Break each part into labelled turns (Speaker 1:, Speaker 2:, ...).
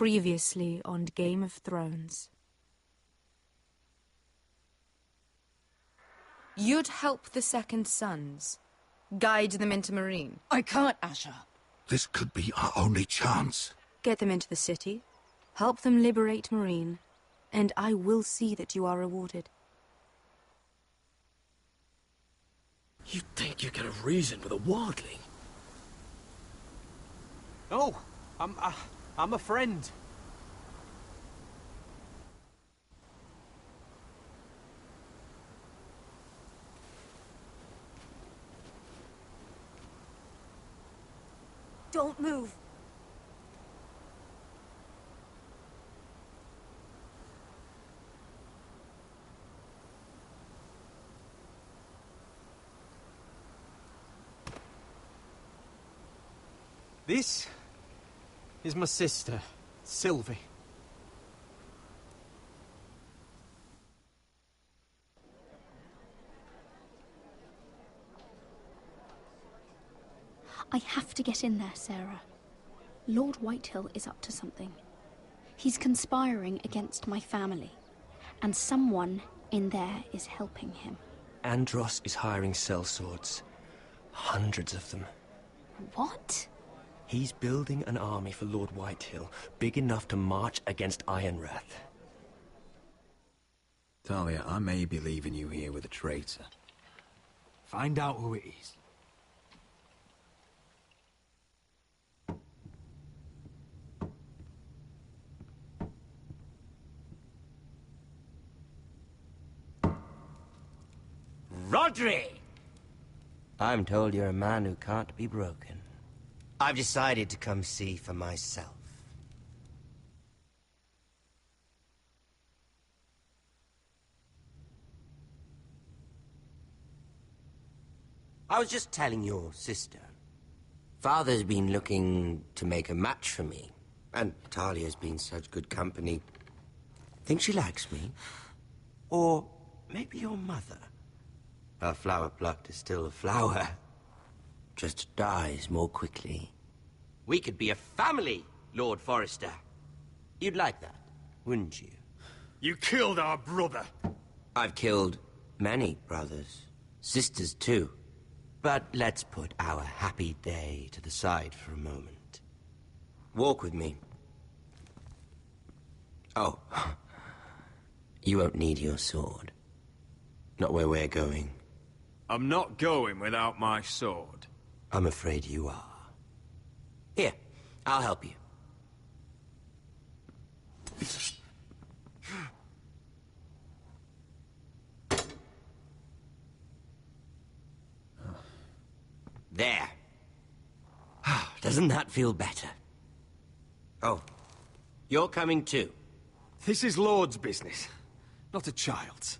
Speaker 1: Previously on Game of Thrones.
Speaker 2: You'd help the Second Sons. Guide them into Marine.
Speaker 3: I can't, Asher.
Speaker 4: This could be our only chance.
Speaker 1: Get them into the city, help them liberate Marine, and I will see that you are rewarded.
Speaker 5: You think you can reason with a wildling?
Speaker 6: Oh, I'm a friend.
Speaker 3: Don't move.
Speaker 6: This is my sister, Sylvie.
Speaker 7: I have to get in there, Sarah. Lord Whitehill is up to something. He's conspiring against my family, and someone in there is helping him.
Speaker 5: Andros is hiring sellswords. Hundreds of them.
Speaker 7: What?
Speaker 5: He's building an army for Lord Whitehill, big enough to march against Ironrath.
Speaker 8: Talia, I may be leaving you here with a traitor.
Speaker 6: Find out who it is.
Speaker 9: Rodri! I'm told you're a man who can't be broken. I've decided to come see for myself. I was just telling your sister. Father's been looking to make a match for me, and Talia's been such good company. Think she likes me? Or maybe your mother? A flower plucked is still a flower. Just dies more quickly. We could be a family, Lord Forrester. You'd like that, wouldn't you?
Speaker 10: You killed our brother.
Speaker 9: I've killed many brothers. Sisters, too. But let's put our happy day to the side for a moment. Walk with me. Oh. You won't need your sword. Not where we're going.
Speaker 10: I'm not going without my sword.
Speaker 9: I'm afraid you are. Here, I'll help you. There. Doesn't that feel better? Oh, you're coming too.
Speaker 6: This is Lord's business, not a child's.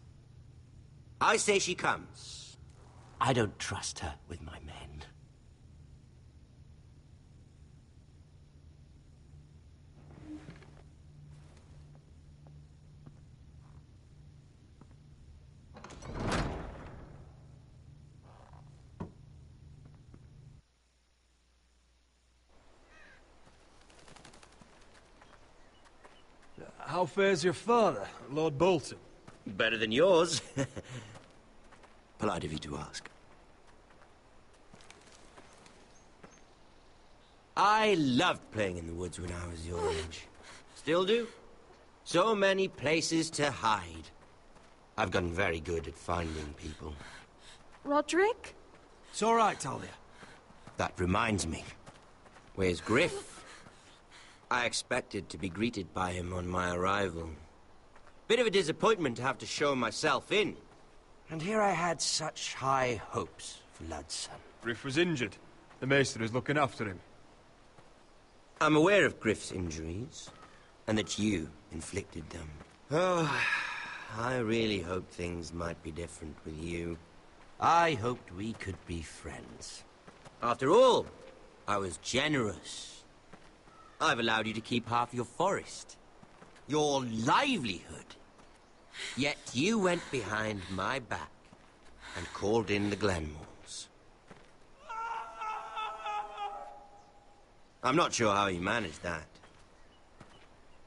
Speaker 9: I say she comes. I don't trust her with my men.
Speaker 6: How fares your father, Lord Bolton?
Speaker 9: Better than yours. Polite of you to ask. I loved playing in the woods when I was your age. Still do. So many places to hide. I've gotten very good at finding people.
Speaker 3: Roderick?
Speaker 6: It's all right, Talia.
Speaker 9: That reminds me. Where's Griff? I expected to be greeted by him on my arrival. Bit of a disappointment to have to show myself in. And here I had such high hopes for Ludson.
Speaker 10: Griff was injured. The maester is looking after him.
Speaker 9: I'm aware of Griff's injuries, and that you inflicted them. Oh, I really hoped things might be different with you. I hoped we could be friends. After all, I was generous. I've allowed you to keep half your forest. Your livelihood. Yet you went behind my back and called in the Glenmores. I'm not sure how you managed that.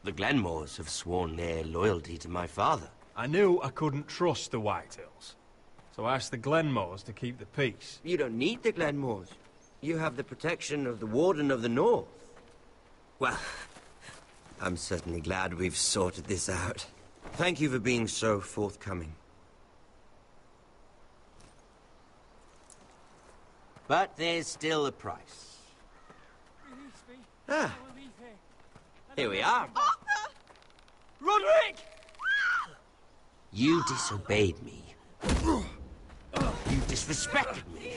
Speaker 9: The Glenmores have sworn their loyalty to my father.
Speaker 10: I knew I couldn't trust the Whitehills, so I asked the Glenmores to keep the peace.
Speaker 9: You don't need the Glenmores. You have the protection of the Warden of the North. Well, I'm certainly glad we've sorted this out. Thank you for being so forthcoming. But there's still a price. Ah, here we are.
Speaker 10: Roderick!
Speaker 9: You disobeyed me. You disrespected me.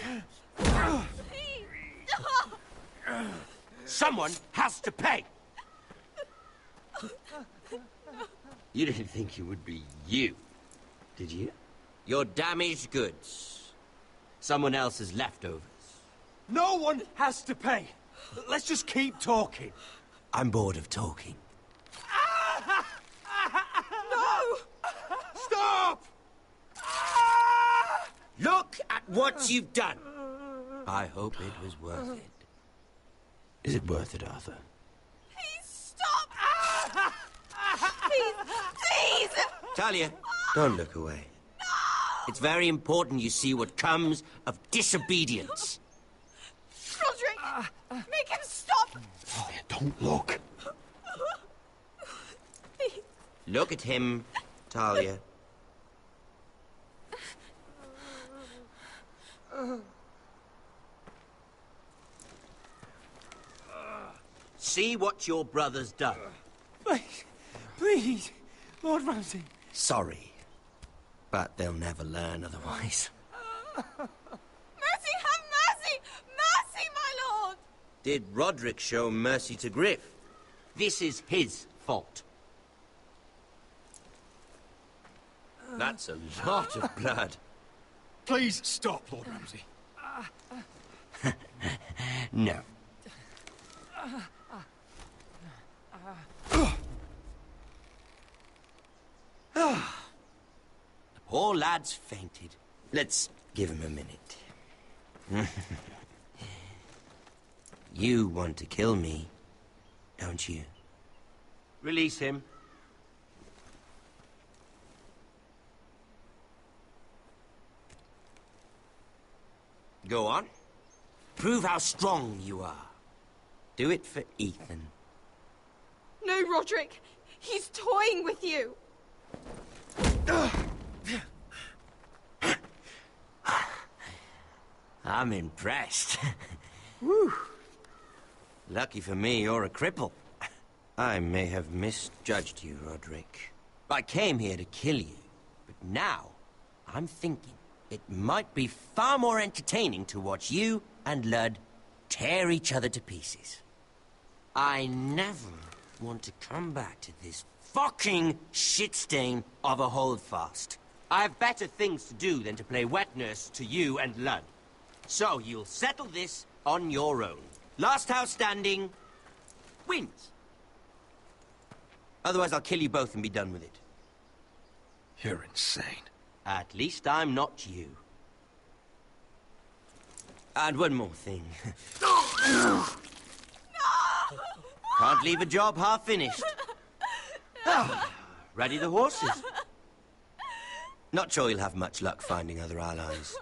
Speaker 9: Someone has to pay. You didn't think it would be you, did you? Your damaged goods. Someone else's leftovers.
Speaker 6: No one has to pay. Let's just keep talking.
Speaker 9: I'm bored of talking.
Speaker 6: No! Stop!
Speaker 9: Look at what you've done. I hope it was worth it. Is it worth it, Arthur?
Speaker 3: Please stop! Please!
Speaker 9: Talia, don't look away.
Speaker 3: No!
Speaker 9: It's very important you see what comes of disobedience.
Speaker 3: Roderick! Make him stop!
Speaker 4: Talia, don't look.
Speaker 3: Please.
Speaker 9: Look at him, Talia. See what your brother's done.
Speaker 6: Please, Lord Ramsay.
Speaker 9: Sorry, but they'll never learn otherwise.
Speaker 3: Mercy, have mercy! Mercy, my lord!
Speaker 9: Did Roderick show mercy to Griff? This is his fault. That's a lot of blood.
Speaker 6: Please stop, Lord Ramsay.
Speaker 9: No. The poor lad's fainted. Let's give him a minute. You want to kill me, don't you? Release him. Go on. Prove how strong you are. Do it for Ethan.
Speaker 3: No, Roderick! He's toying with you!
Speaker 9: I'm impressed. Whew. Lucky for me, you're a cripple. I may have misjudged you, Roderick. I came here to kill you, but now I'm thinking it might be far more entertaining to watch you and Lud tear each other to pieces. I never want to come back to this fucking shit stain of a holdfast. I have better things to do than to play wet nurse to you and Lud. So you'll settle this on your own. Last house standing wins. Otherwise I'll kill you both and be done with it.
Speaker 4: You're insane.
Speaker 9: At least I'm not you. And one more thing. Can't leave a job half finished. Ready the horses. Not sure you'll have much luck finding other allies.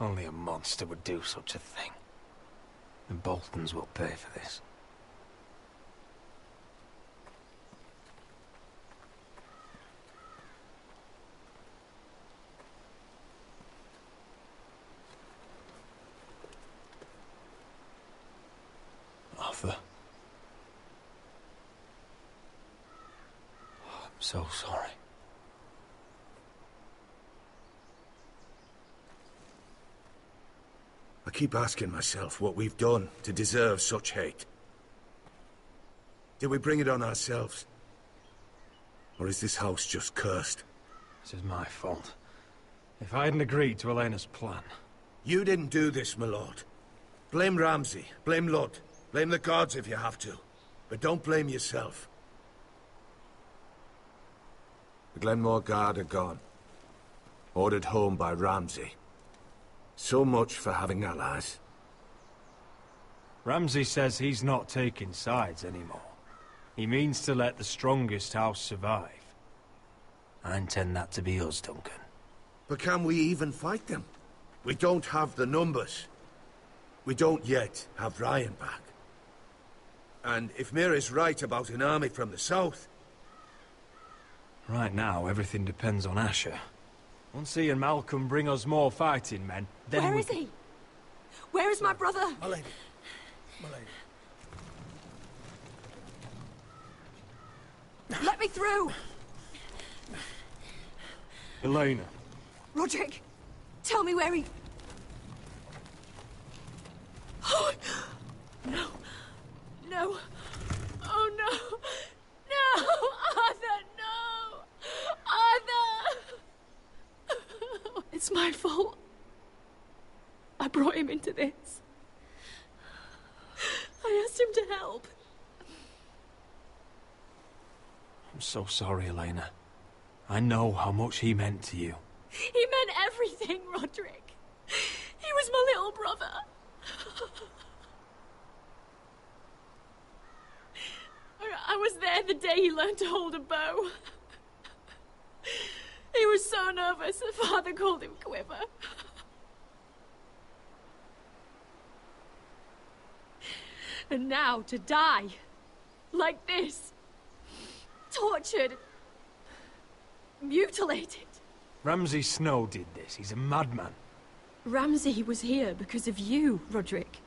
Speaker 10: Only a monster would do such a thing. The Boltons will pay for this.
Speaker 5: Arthur. Oh, I'm so sorry.
Speaker 4: I keep asking myself what we've done to deserve such hate. Did we bring it on ourselves? Or is this house just cursed?
Speaker 10: This is my fault. If I hadn't agreed to Elena's plan...
Speaker 4: You didn't do this, my lord. Blame Ramsay, blame Lud, blame the gods if you have to. But don't blame yourself. The Glenmore Guard are gone. Ordered home by Ramsay. So much for having allies.
Speaker 10: Ramsay says he's not taking sides anymore. He means to let the strongest house survive. I intend that to be us, Duncan.
Speaker 4: But can we even fight them? We don't have the numbers. We don't yet have Ryan back. And if Mira's right about an army from the south...
Speaker 10: Right now, everything depends on Asher. Once he and Malcolm bring us more fighting men, then
Speaker 3: Where is he? Where is my brother?
Speaker 4: My lady. My lady.
Speaker 3: Let me through!
Speaker 10: Elena.
Speaker 3: Roderick, tell me where he... Oh, no. No. Oh, no. No! Arthur, no! Arthur! It's my fault. I brought him into this. I asked him to help.
Speaker 10: I'm so sorry, Elena. I know how much he meant to you.
Speaker 3: He meant everything, Roderick. He was my little brother. I was there the day he learned to hold a bow. He was so nervous that Father called him Quiver. And now to die. Like this. Tortured. Mutilated.
Speaker 10: Ramsay Snow did this. He's a madman.
Speaker 3: Ramsay was here because of you, Roderick.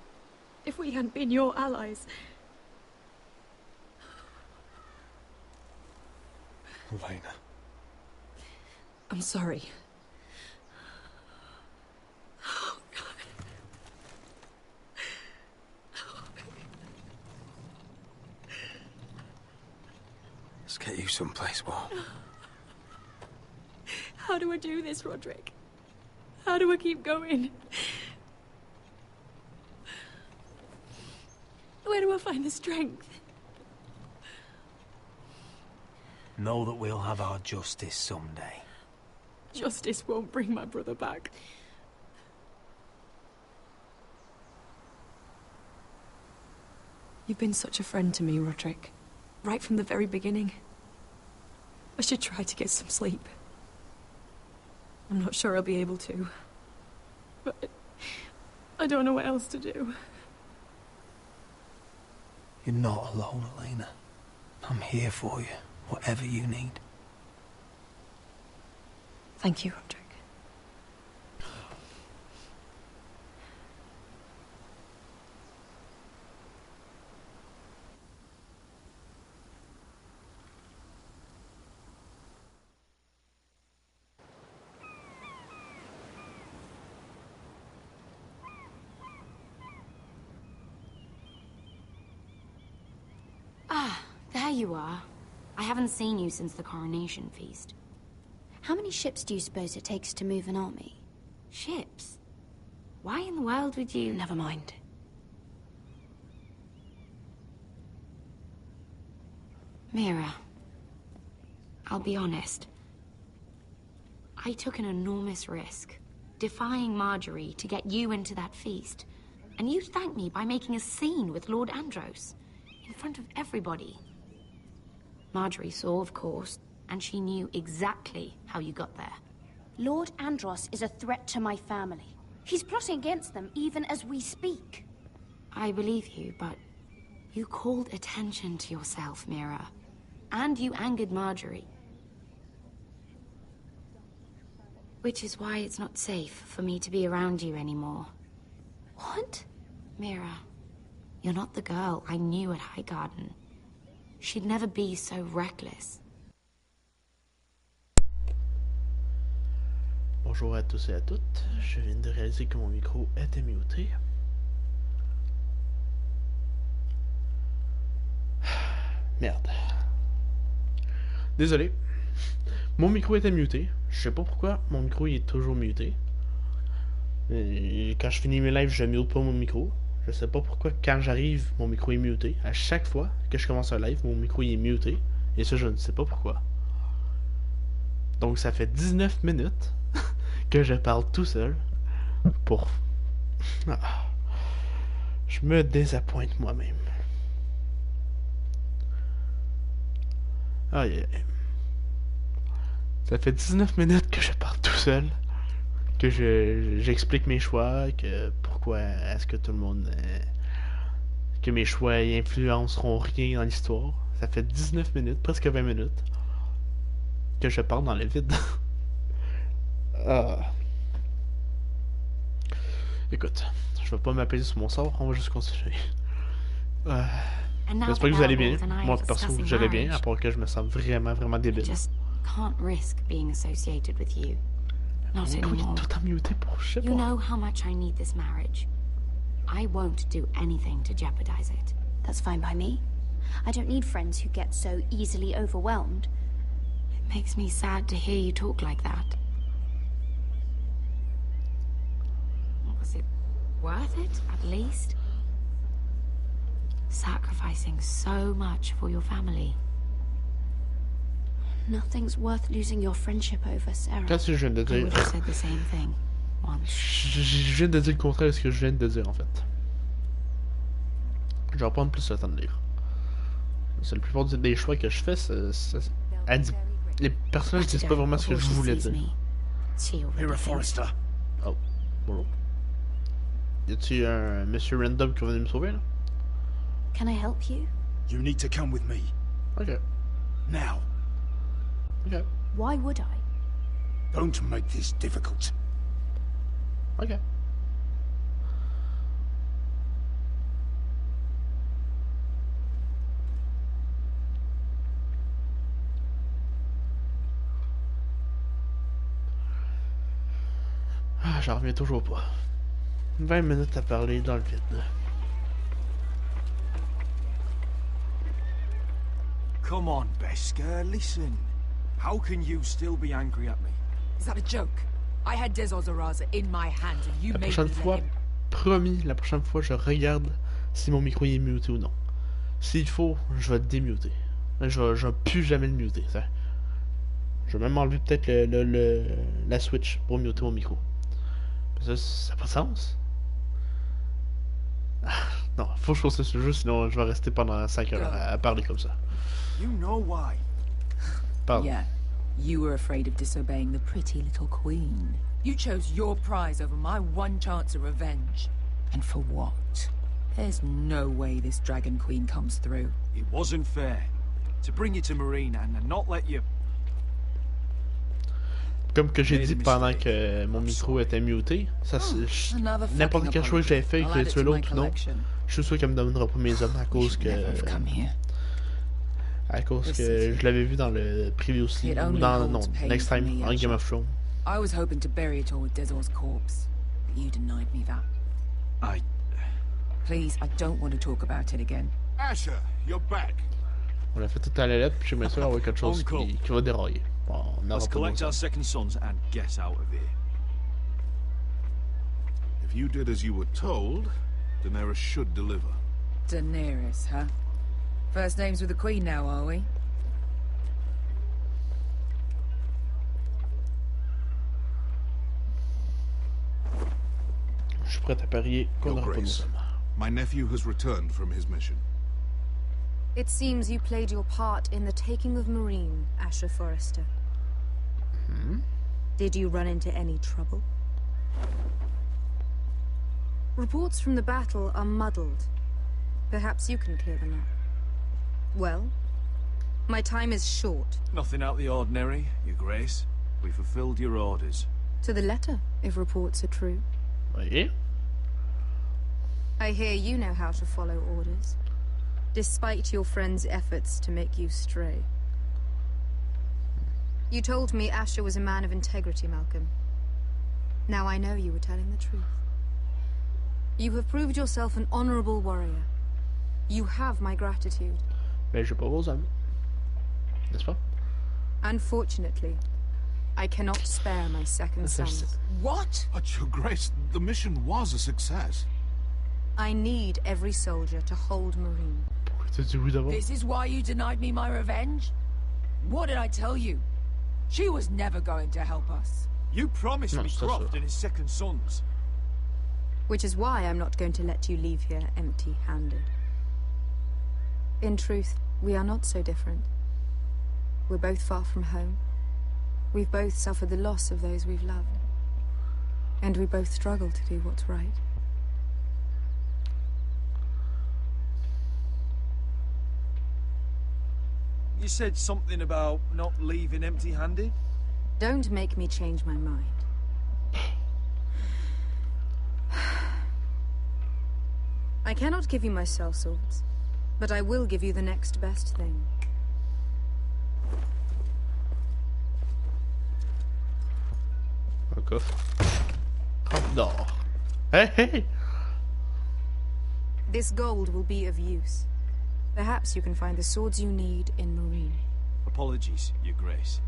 Speaker 3: If we hadn't been your allies...
Speaker 10: Elena.
Speaker 3: I'm sorry. Oh, God.
Speaker 10: Let's get you someplace warm.
Speaker 3: How do I do this, Roderick? How do I keep going? Where do I find the strength?
Speaker 10: Know that we'll have our justice someday.
Speaker 3: Justice won't bring my brother back. You've been such a friend to me, Roderick. Right from the very beginning. I should try to get some sleep. I'm not sure I'll be able to. But I don't know what else to do.
Speaker 10: You're not alone, Elena. I'm here for you, whatever you need.
Speaker 3: Thank you, Roderick.
Speaker 11: Ah, there you are. I haven't seen you since the coronation feast.
Speaker 7: How many ships do you suppose it takes to move an army?
Speaker 11: Ships? Why in the world would you...
Speaker 7: Never mind.
Speaker 11: Mira, I'll be honest. I took an enormous risk, defying Marjorie to get you into that feast. And you thanked me by making a scene with Lord Andros, in front of everybody. Marjorie saw, of course, and she knew exactly how you got there.
Speaker 7: Lord Andros is a threat to my family. He's plotting against them even as we speak.
Speaker 11: I believe you, but you called attention to yourself, Mira. And you angered Marjorie. Which is why it's not safe for me to be around you anymore.
Speaker 7: What?
Speaker 11: Mira, you're not the girl I knew at Highgarden. She'd never be so reckless.
Speaker 12: Bonjour à tous et à toutes. Je viens de réaliser que mon micro était muté. Merde. Désolé. Mon micro était muté. Je sais pas pourquoi. Mon micro il est toujours muté. Et quand je finis mes lives, je mute pas mon micro. Je sais pas pourquoi quand j'arrive, mon micro est muté. À chaque fois que je commence un live, mon micro il est muté. Et ça, je ne sais pas pourquoi. Donc ça fait 19 minutes que je parle tout seul pour... Ah. Je me désappointe moi-même. Aïe aïe. Ça fait 19 minutes que je parle tout seul, que j'explique mes choix, que pourquoi est-ce que tout le monde... que mes choix influenceront rien dans l'histoire. Ça fait 19 minutes, presque 20 minutes, que je parle dans le vide. Ah. Écoute, je vais pas m'apaiser sur mon sort, on va juste continuer. J'espère que vous allez bien. Moi, perso, je vais bien, à part que je me sens vraiment débile.
Speaker 11: Can't risk being associated with you. Not anymore.
Speaker 7: You know how much I need this marriage.
Speaker 11: I won't do anything to jeopardize it.
Speaker 7: That's fine by me. I don't need friends who get so easily overwhelmed.
Speaker 11: It makes me sad to hear you talk like that. Was it worth it, at least? Sacrificing so much for your family.
Speaker 7: Nothing's worth losing your friendship over, Sarah.
Speaker 12: Qu'est-ce que je viens de dire? Je viens de dire le contraire de ce que je viens de dire en fait. Je vais prendre plus le temps de lire. C'est la plupart des choix que je fais, les personnages disent pas vraiment ce que je voulais dire. Oh, bonjour. Y a-t-il un monsieur random qui va venir me sauver là?
Speaker 7: Can I help you?
Speaker 6: You need to come with me.
Speaker 12: Okay.
Speaker 6: Now.
Speaker 12: Okay.
Speaker 7: Why would I?
Speaker 6: Don't make this difficult.
Speaker 12: Okay. Ah, j'en reviens toujours pas. 20 minutes à parler dans le vide.
Speaker 6: Come on, Beskar, listen. How can you still be angry at me?
Speaker 2: Is that a joke? I had Dezor's Araza in my hand and you
Speaker 12: La
Speaker 2: made
Speaker 12: prochaine
Speaker 2: me
Speaker 12: fois,
Speaker 2: let him...
Speaker 12: promis, la prochaine fois, je regarde si mon micro est muté ou non. S'il faut, je vais le démuter. Je vais plus jamais le muter. Ça. Je vais même enlever peut-être la switch pour muter mon micro. Ça n'a pas de sens. Ah, non, faut que je fasse ce jeu, sinon je vais rester pendant 5 heures à parler comme ça.
Speaker 6: You know why?
Speaker 12: Pardon.
Speaker 2: Yeah, you were afraid of disobeying the pretty little queen. You chose your prize over my one chance of revenge. And for what? There's no way this dragon queen comes through.
Speaker 6: It wasn't fair. To bring you to Marine and not let you...
Speaker 12: Comme que j'ai dit pendant que mon micro était muté, ça n'importe quel choix que j'avais fait, que j'ai tué l'autre ou non, je suis sûr qu'elle me donnera pas mes hommes à cause que je l'avais vu dans le previously ou dans Next Time en Game of Thrones.
Speaker 2: I was hoping to bury it all with Dezor's corpse, but you denied me that. Please, I don't want to talk about it again.
Speaker 4: Asher, you're back.
Speaker 12: On a fait tout à la lettre, puis j'aimerais sûr avoir quelque chose qui va dérailler. Bon,
Speaker 6: let's collect our second sons and get out of here.
Speaker 4: If you did as you were told, Daenerys should deliver.
Speaker 2: Daenerys, huh? First names with the Queen now, are we?
Speaker 12: Je suis prêt à parier qu'on n'aura pas nos hommes.
Speaker 4: My nephew has returned from his mission.
Speaker 1: It seems you played your part in the taking of Marine, Asher Forrester. Did you run into any trouble? Reports from the battle are muddled. Perhaps you can clear them up. Well, my time is short.
Speaker 6: Nothing out of the ordinary, Your Grace. We fulfilled your orders.
Speaker 1: To the letter, if reports are true.
Speaker 12: Oui.
Speaker 1: I hear you know how to follow orders, despite your friend's efforts to make you stray. You told me Asher was a man of integrity, Malcolm. Now I know you were telling the truth. You have proved yourself an honorable warrior. You have my gratitude.
Speaker 12: Mais j'ai pas vos amis. N'est-ce pas?
Speaker 1: Unfortunately, I cannot spare my second son.
Speaker 13: What? But Your Grace, the mission was a success.
Speaker 1: I need every soldier to hold Marine.
Speaker 2: This is why you denied me my revenge? What did I tell you? She was never going to help us.
Speaker 6: You promised me Croft and his second sons.
Speaker 1: Which is why I'm not going to let you leave here empty-handed. In truth, we are not so different. We're both far from home. We've both suffered the loss of those we've loved. And we both struggle to do what's right.
Speaker 6: You said something about not leaving empty-handed?
Speaker 1: Don't make me change my mind. I cannot give you my sellswords, but I will give you the next best thing.
Speaker 12: Un coffre. Coffre d'or. Hey, hey!
Speaker 1: This gold will be of use. Perhaps you can find the swords you need in Marine.
Speaker 6: Apologies, Your Grace.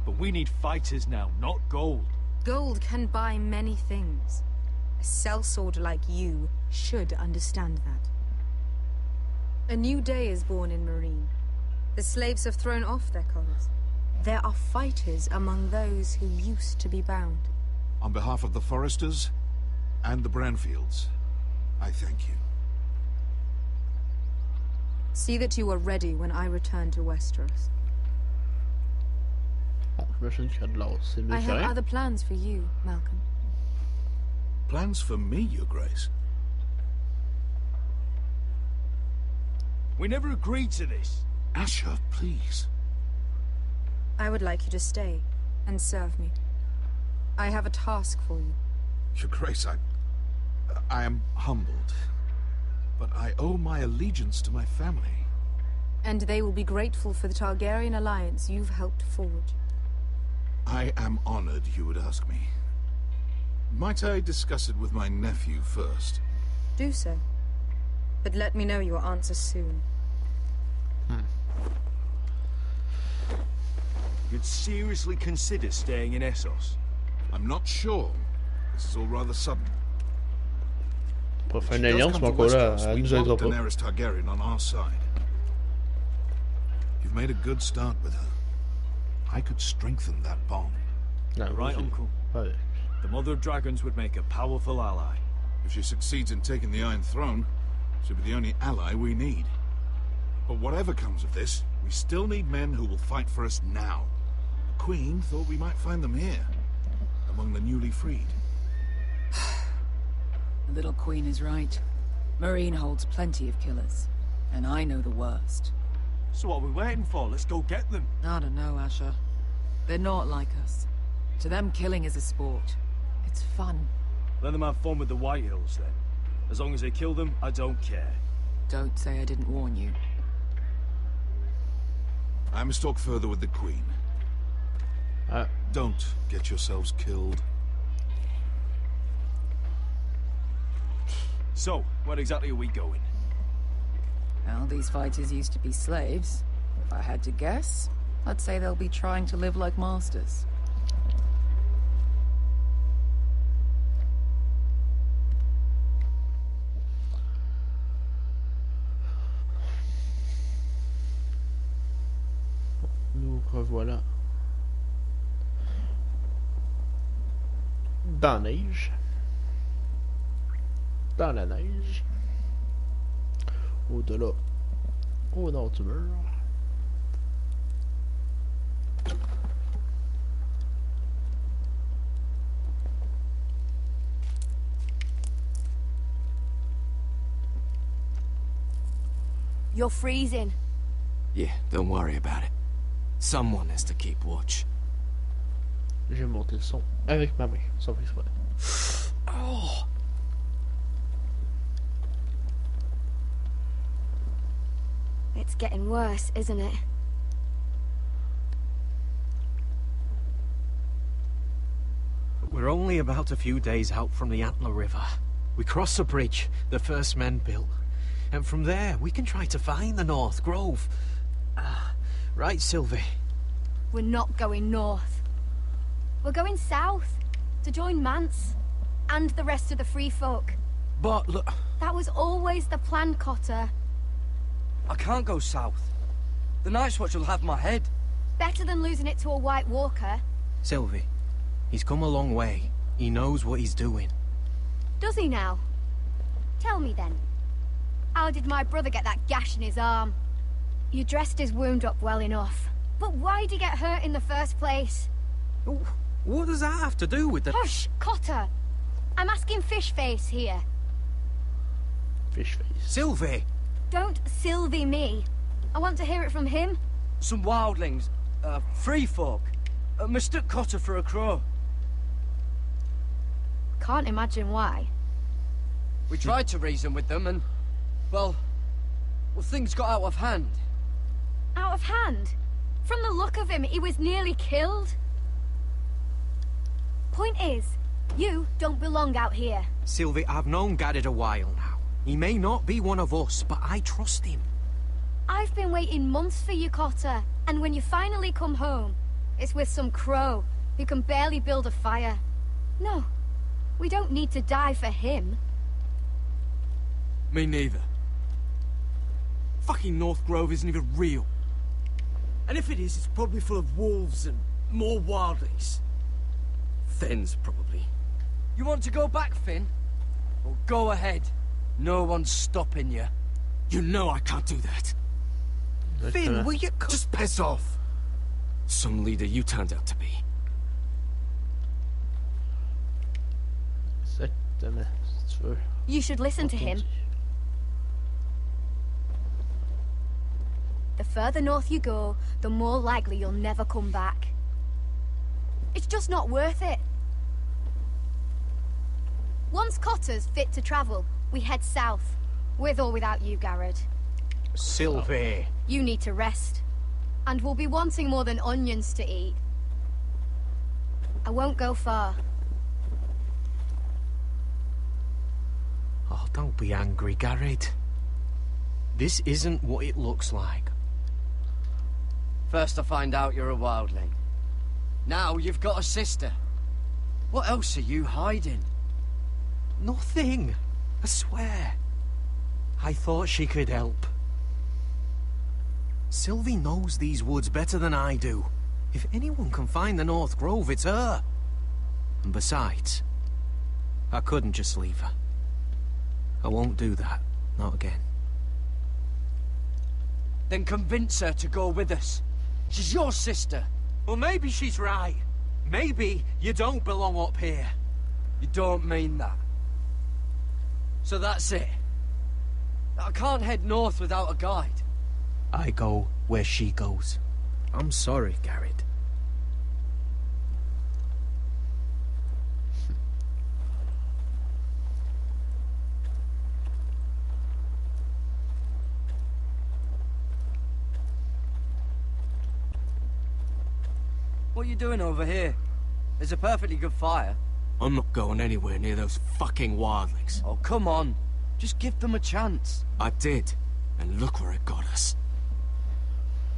Speaker 6: But we need fighters now, not gold.
Speaker 1: Gold can buy many things. A sellsword like you should understand that. A new day is born in Marine. The slaves have thrown off their collars. There are fighters among those who used to be bound.
Speaker 13: On behalf of the Foresters and the Branfields, I thank you.
Speaker 1: See that you are ready when I return to Westeros.
Speaker 12: Bon, j'imagine qu'il y a de l'or. C'est mieux
Speaker 1: I
Speaker 12: que
Speaker 1: have
Speaker 12: rien.
Speaker 1: other plans for you, Malcolm.
Speaker 13: Plans for me, Your Grace?
Speaker 6: We never agreed to this.
Speaker 13: Asher, please.
Speaker 1: I would like you to stay and serve me. I have a task for you.
Speaker 13: Your Grace, I am humbled. But I owe my allegiance to my family.
Speaker 1: And they will be grateful for the Targaryen alliance you've helped forge.
Speaker 13: I am honored you would ask me. Might I discuss it with my nephew first?
Speaker 1: Do so. But let me know your answer soon.
Speaker 6: You'd seriously consider staying in Essos?
Speaker 13: I'm not sure. This is all rather sudden.
Speaker 12: Pour faire une alliance, mon gars, là, elle nous aidera pas.
Speaker 13: Daenerys Targaryen on our side. You've made a good start with her. I could strengthen that bond.
Speaker 12: No,
Speaker 6: right, Uncle.
Speaker 12: Ouais.
Speaker 6: The Mother of Dragons would make a powerful ally.
Speaker 13: If she succeeds in taking the Iron Throne, she'll be the only ally we need. But whatever comes of this, we still need men who will fight for us now. The Queen thought we might find them here, among the newly freed.
Speaker 2: The little Queen is right. Marine holds plenty of killers, and I know the worst.
Speaker 6: So what are we waiting for? Let's go get them.
Speaker 2: I don't know, Asher. They're not like us. To them, killing is a sport. It's fun.
Speaker 10: Let them have fun with the Whitehills, then. As long as they kill them, I don't care.
Speaker 2: Don't say I didn't warn you.
Speaker 13: I must talk further with the Queen. Don't get yourselves killed.
Speaker 10: So, where exactly are we going?
Speaker 2: Well, these fighters used to be slaves. If I had to guess, I'd say they'll be trying to live like masters.
Speaker 12: Nous revoilà dans la neige, dans la neige, au-delà, au nord du mur.
Speaker 14: You're freezing.
Speaker 5: Yeah, don't worry about it. Someone has to keep watch.
Speaker 12: J'ai monté le son avec ma main, sans faire exprès.
Speaker 5: Oh.
Speaker 14: It's getting worse, isn't it?
Speaker 5: We're only about a few days out from the Antler River. We cross the bridge the first men built. And from there, we can try to find the North Grove. Right, Sylvie?
Speaker 14: We're not going north. We're going south, to join Mance, and the rest of the free folk.
Speaker 5: But look...
Speaker 14: That was always the plan, Cotter.
Speaker 15: I can't go south. The Night's Watch will have my head.
Speaker 14: Better than losing it to a White Walker.
Speaker 5: Sylvie, he's come a long way. He knows what he's doing.
Speaker 14: Does he now? Tell me then. How did my brother get that gash in his arm? You dressed his wound up well enough. But why'd he get hurt in the first place?
Speaker 5: What does that have to do with the...
Speaker 14: Hush, Cotter! I'm asking Fishface here.
Speaker 12: Fishface.
Speaker 5: Sylvie!
Speaker 14: Don't Sylvie me. I want to hear it from him.
Speaker 15: Some wildlings, free folk, mistook Cotter for a crow.
Speaker 14: Can't imagine why.
Speaker 15: We tried to reason with them and, well, things got out of hand.
Speaker 14: Out of hand? From the look of him, he was nearly killed. Point is, you don't belong out here.
Speaker 5: Sylvie, I've known Garrett a while now. He may not be one of us, but I trust him.
Speaker 14: I've been waiting months for you, Cotter, and when you finally come home, it's with some crow who can barely build a fire. No, we don't need to die for him.
Speaker 15: Me neither. Fucking North Grove isn't even real. And if it is, it's probably full of wolves and more wildlings. Then's, probably. You want to go back, Finn? Well, go ahead. No one's stopping you. You know I can't do that.
Speaker 5: Finn, will you...
Speaker 15: Just piss off. Some leader you turned out to be.
Speaker 12: Exactement, si tu veux.
Speaker 14: You should listen to him. The further north you go, the more likely you'll never come back. It's just not worth it. Once Cotter's fit to travel, we head south. With or without you, Garrett.
Speaker 5: Sylvie.
Speaker 14: You need to rest. And we'll be wanting more than onions to eat. I won't go far.
Speaker 5: Oh, don't be angry, Garrett. This isn't what it looks like.
Speaker 15: First I find out you're a wildling. Now you've got a sister. What else are you hiding?
Speaker 5: Nothing. I swear. I thought she could help. Sylvie knows these woods better than I do. If anyone can find the North Grove, it's her. And besides, I couldn't just leave her. I won't do that. Not again.
Speaker 15: Then convince her to go with us. She's your sister.
Speaker 5: Well, maybe she's right. Maybe you don't belong up here.
Speaker 15: You don't mean that. So that's it. I can't head north without a guide.
Speaker 5: I go where she goes. I'm sorry, Garrett.
Speaker 15: What are you doing over here? There's a perfectly good fire.
Speaker 5: I'm not going anywhere near those fucking wildlings.
Speaker 15: Oh, come on. Just give them a chance.
Speaker 5: I did, and look where it got us.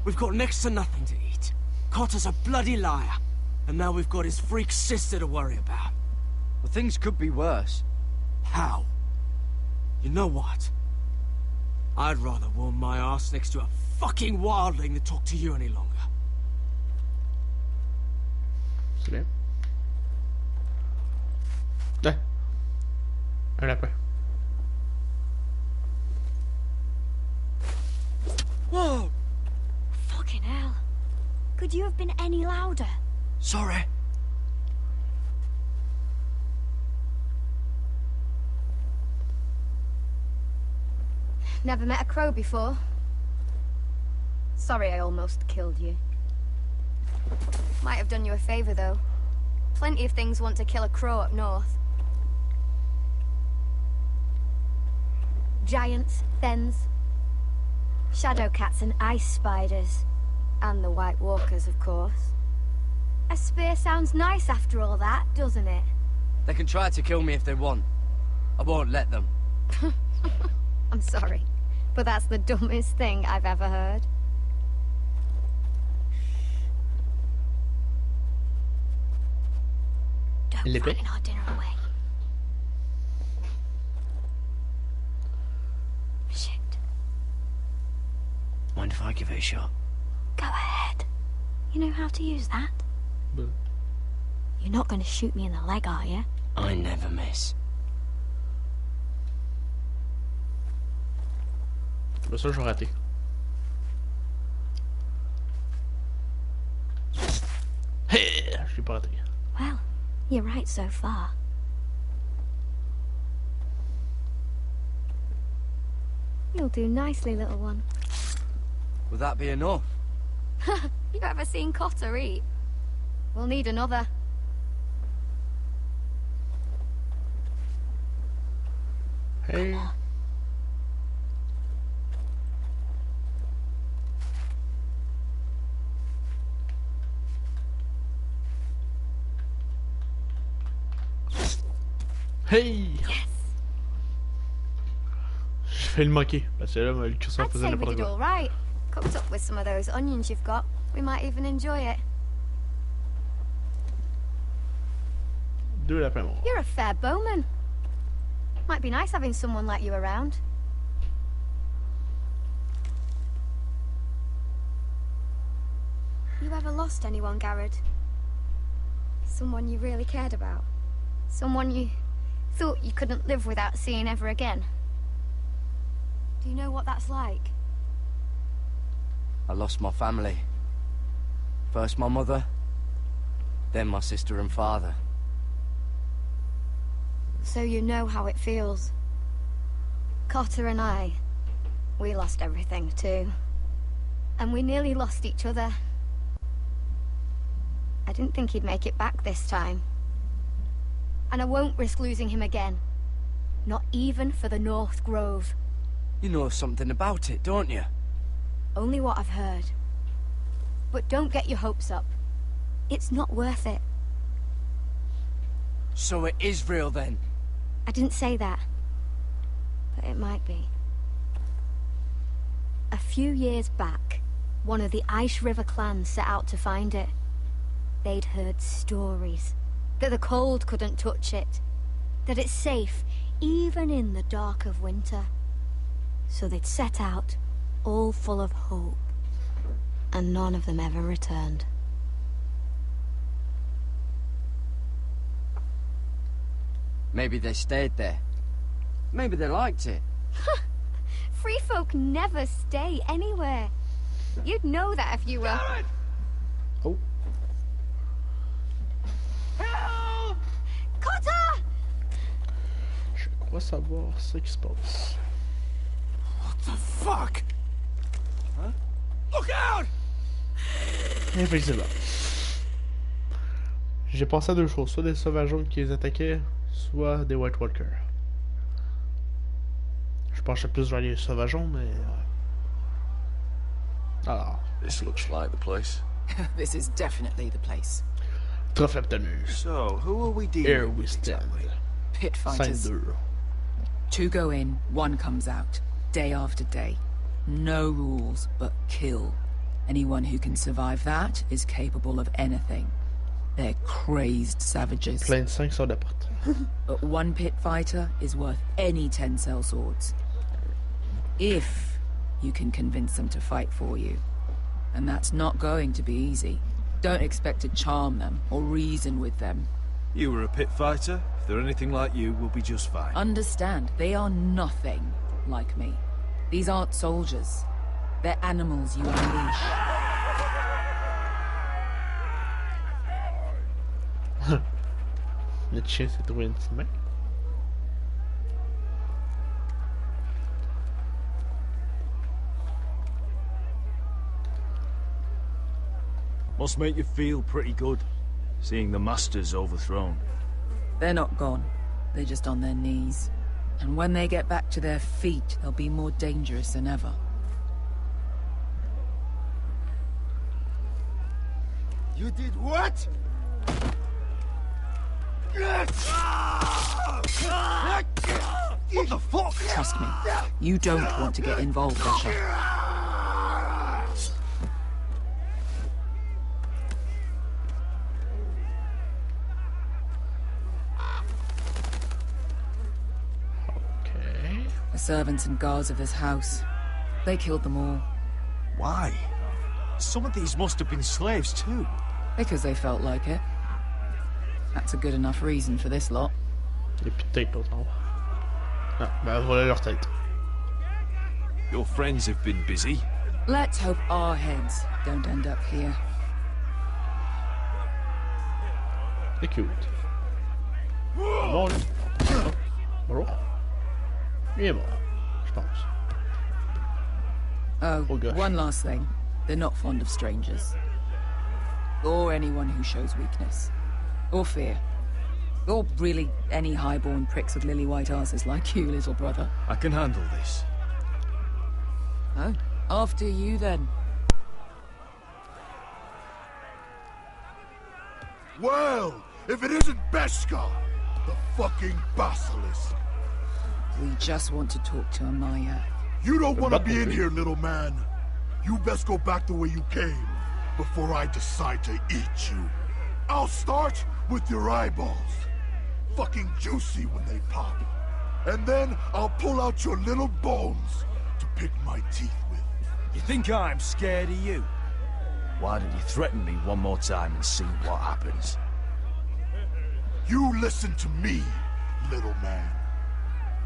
Speaker 5: We've got next to nothing to eat. Cotter's a bloody liar. And now we've got his freak sister to worry about.
Speaker 15: Well, things could be worse.
Speaker 5: How? You know what? I'd rather warm my ass next to a fucking wildling than talk to you any longer.
Speaker 12: C'est bien. Ouais. Un lapin.
Speaker 15: Whoa!
Speaker 14: Fucking hell. Could you have been any louder?
Speaker 15: Sorry.
Speaker 14: Never met a crow before. Sorry I almost killed you. Might have done you a favor, though. Plenty of things want to kill a crow up north. Giants, thens, shadow cats and ice spiders. And the White Walkers, of course. A spear sounds nice after all that, doesn't it?
Speaker 15: They can try to kill me if they want. I won't let them.
Speaker 14: I'm sorry, but that's the dumbest thing I've ever heard. Don't frighten our dinner away. Shit.
Speaker 9: Mind if I give it a shot?
Speaker 14: Go ahead. You know how to use that?
Speaker 12: But...
Speaker 14: You're not going to shoot me in the leg, are you?
Speaker 9: I never miss.
Speaker 12: Ça, j'ai raté. Hey, je l'ai pas raté.
Speaker 14: Well, you're right so far. You'll do nicely, little one.
Speaker 15: Will that be enough?
Speaker 14: You ever seen Cotter eat? We'll need another.
Speaker 12: Hey. Hey!
Speaker 14: Yes.
Speaker 12: Je vais le moquer, parce que là, le curseur faisait
Speaker 14: I'd say we
Speaker 12: n'importe
Speaker 14: did
Speaker 12: quoi.
Speaker 14: all right. Cooked up with some of those onions you've got. We might even enjoy it.
Speaker 12: Deux lapins morts.
Speaker 14: You're a fair bowman. Might be nice having someone like you around. You ever lost anyone, Garrett? Someone you really cared about? Someone you thought you couldn't live without seeing ever again? Do you know what that's like?
Speaker 15: I lost my family. First my mother, then my sister and father.
Speaker 14: So you know how it feels. Cotter and I, we lost everything too. And we nearly lost each other. I didn't think he'd make it back this time. And I won't risk losing him again. Not even for the North Grove.
Speaker 15: You know something about it, don't you?
Speaker 14: Only what I've heard. But don't get your hopes up. It's not worth it.
Speaker 15: So it is real then?
Speaker 14: I didn't say that. But it might be. A few years back, one of the Ice River clans set out to find it. They'd heard stories. That the cold couldn't touch it. That it's safe, even in the dark of winter. So they'd set out, all full of hope. And none of them ever returned.
Speaker 15: Maybe they stayed there. Maybe they liked it.
Speaker 14: Free folk never stay anywhere. You'd know that if you were...
Speaker 12: Oh.
Speaker 14: Help! Cotter!
Speaker 12: Je crois savoir ce qui se passe.
Speaker 6: What the fuck? Huh? Look out!
Speaker 12: Effectivement. J'ai pensé à deux choses, soit des sauvageons qui les attaquaient, soit des White Walkers. Je penchais plus vers les sauvageons, mais... Alors...
Speaker 13: This looks like the place.
Speaker 2: This is definitely the place.
Speaker 12: Trophée obtenu.
Speaker 13: So, who are we dealing
Speaker 12: Here we
Speaker 13: with
Speaker 12: stand.
Speaker 13: exactly?
Speaker 2: Pit fighters.
Speaker 12: 5-2.
Speaker 2: 2 go in, 1 comes out. Day after day. No rules, but kill. Anyone who can survive that is capable of anything. They're crazed savages.
Speaker 12: Plein de 5 sur la porte.
Speaker 2: But 1 pit fighter is worth any 10 sellswords. If you can convince them to fight for you. And that's not going to be easy. Don't expect to charm them or reason with them.
Speaker 6: You were a pit fighter. If they're anything like you, we'll be just fine.
Speaker 2: Understand, they are nothing like me. These aren't soldiers. They're animals you unleash.
Speaker 12: Le chien s'est trouvé une petite main.
Speaker 6: Must make you feel pretty good, seeing the Masters overthrown.
Speaker 2: They're not gone. They're just on their knees. And when they get back to their feet, they'll be more dangerous than ever.
Speaker 4: You did what?
Speaker 6: What the fuck?
Speaker 2: Trust me, you don't want to get involved, Usher.
Speaker 12: Okay.
Speaker 2: The servants and guards of this house, they killed them all.
Speaker 6: Why? Some of these must have been slaves too.
Speaker 2: Because they felt like it. That's a good enough reason for this lot.
Speaker 12: Et puis de tête, l'autre. Ah, ben voilà leur tête.
Speaker 6: Your friends have been busy.
Speaker 2: Let's hope our heads don't end up here.
Speaker 12: C'est cute. Bon, lui. Bonjour. Il est mort, je pense.
Speaker 2: Oh, one last thing. They're not fond of strangers. Or anyone who shows weakness. Or fear. Or really any highborn pricks with lily-white asses like you, little brother.
Speaker 6: I can handle this.
Speaker 2: Oh, after you then.
Speaker 4: Well, if it isn't Beskar, the fucking basilisk.
Speaker 2: We just want to talk to Amaya.
Speaker 4: You don't want to be in here, little man. You best go back the way you came, before I decide to eat you. I'll start with your eyeballs. Fucking juicy when they pop. And then I'll pull out your little bones to pick my teeth with.
Speaker 6: You think I'm scared of you? Why don't you threaten me one more time and see what happens?
Speaker 4: You listen to me, little man.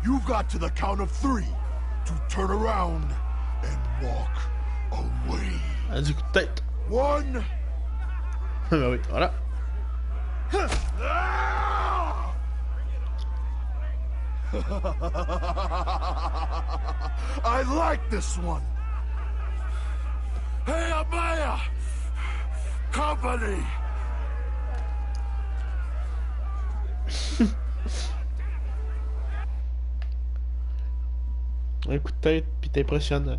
Speaker 4: You've got to the count of 3 to turn around and walk away.
Speaker 12: Un du coup de tête.
Speaker 4: 1.
Speaker 12: Ben oui, voilà.
Speaker 4: I like this one. Hey, Amaya! Company!
Speaker 12: Un coup de tête, puis t'impressionnes.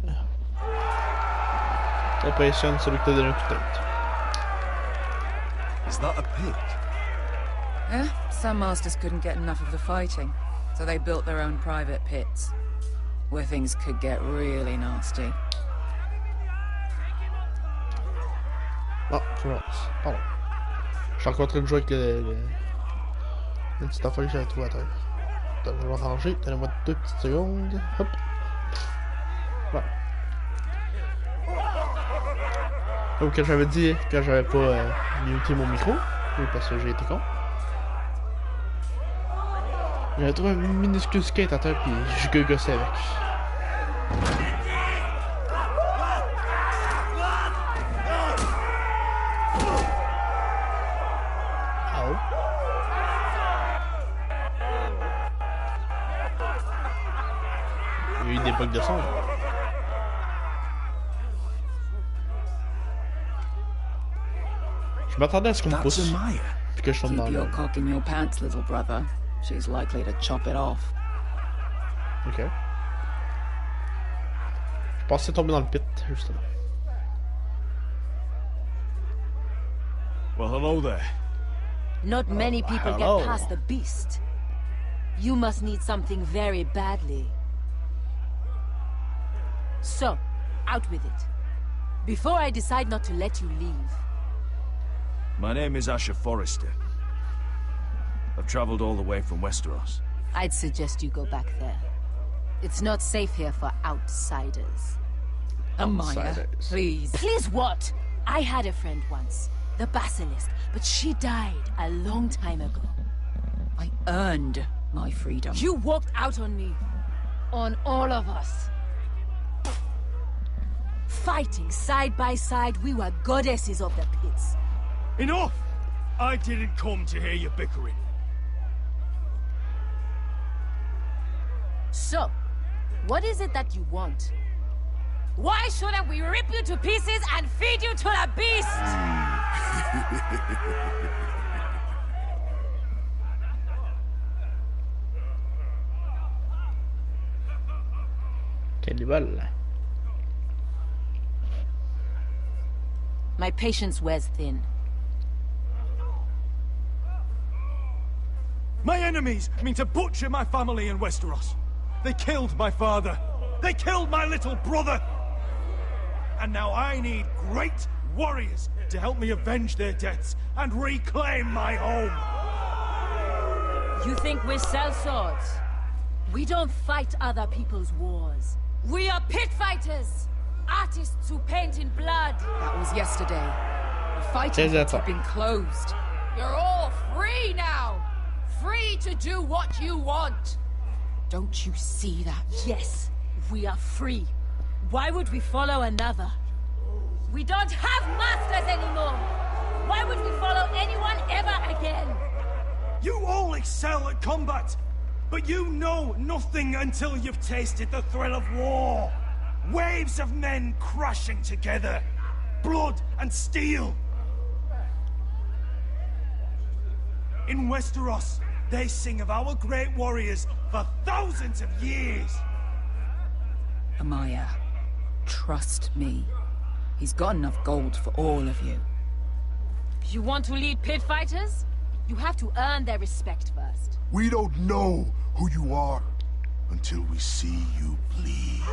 Speaker 12: T'impressionnes celui qui t'a donné un coup de tête.
Speaker 6: Is that a pit?
Speaker 2: Yeah, some masters couldn't get enough of the fighting, so they built their own private pits, where things could get really nasty.
Speaker 12: Ah, Florence. Pardon. Je suis encore en train de jouer avec une petite affaire que j'avais trouvé à terre. Attends, je vais ranger. Donnez-moi 2 petites secondes. Hop. Voilà. Comme que j'avais dit quand j'avais pas muté mon micro. Oui, parce que j'ai été con. J'avais trouvé un minuscule skate à terre puis je gueugossais avec. Il y a eu des bugs de son. Je m'attendais à ce qu'on me pousse. Puis que je tombe dans
Speaker 2: Keep
Speaker 12: le...
Speaker 2: your cock in your pants, little brother. She's likely to chop it off.
Speaker 12: Ok. Je pensais tomber dans le pit, justement.
Speaker 6: Well, hello there.
Speaker 16: Not many people
Speaker 12: hello.
Speaker 16: get past the beast. You must need something very badly. So, out with it. Before I decide not to let you leave.
Speaker 6: My name is Asher Forrester. I've traveled all the way from Westeros.
Speaker 16: I'd suggest you go back there. It's not safe here for outsiders.
Speaker 2: Amaya, please.
Speaker 16: Please what? I had a friend once, the Basilisk, but she died a long time ago.
Speaker 2: I earned my freedom.
Speaker 16: You walked out on me. On all of us. Fighting side by side, we were goddesses of the pits.
Speaker 6: Enough! I didn't come to hear you bickering.
Speaker 16: So, what is it that you want? Why shouldn't we rip you to pieces and feed you to the beast?
Speaker 12: Cannibal.
Speaker 16: My patience wears thin.
Speaker 6: My enemies mean to butcher my family in Westeros. They killed my father. They killed my little brother. And now I need great warriors to help me avenge their deaths and reclaim my home.
Speaker 16: You think we sell swords? We don't fight other people's wars. We are pit fighters! Artists who paint in blood.
Speaker 2: That was yesterday. The fighting pits have been closed.
Speaker 16: You're all free now! Free to do what you want!
Speaker 2: Don't you see that?
Speaker 16: Yes, we are free. Why would we follow another? We don't have masters anymore! Why would we follow anyone ever again?
Speaker 6: You all excel at combat, but you know nothing until you've tasted the thrill of war. Waves of men crashing together. Blood and steel. In Westeros, they sing of our great warriors for thousands of years.
Speaker 2: Amaya, trust me. He's got enough gold for all of you.
Speaker 16: You want to lead pit fighters? You have to earn their respect first.
Speaker 17: We don't know who you are until we see you bleed.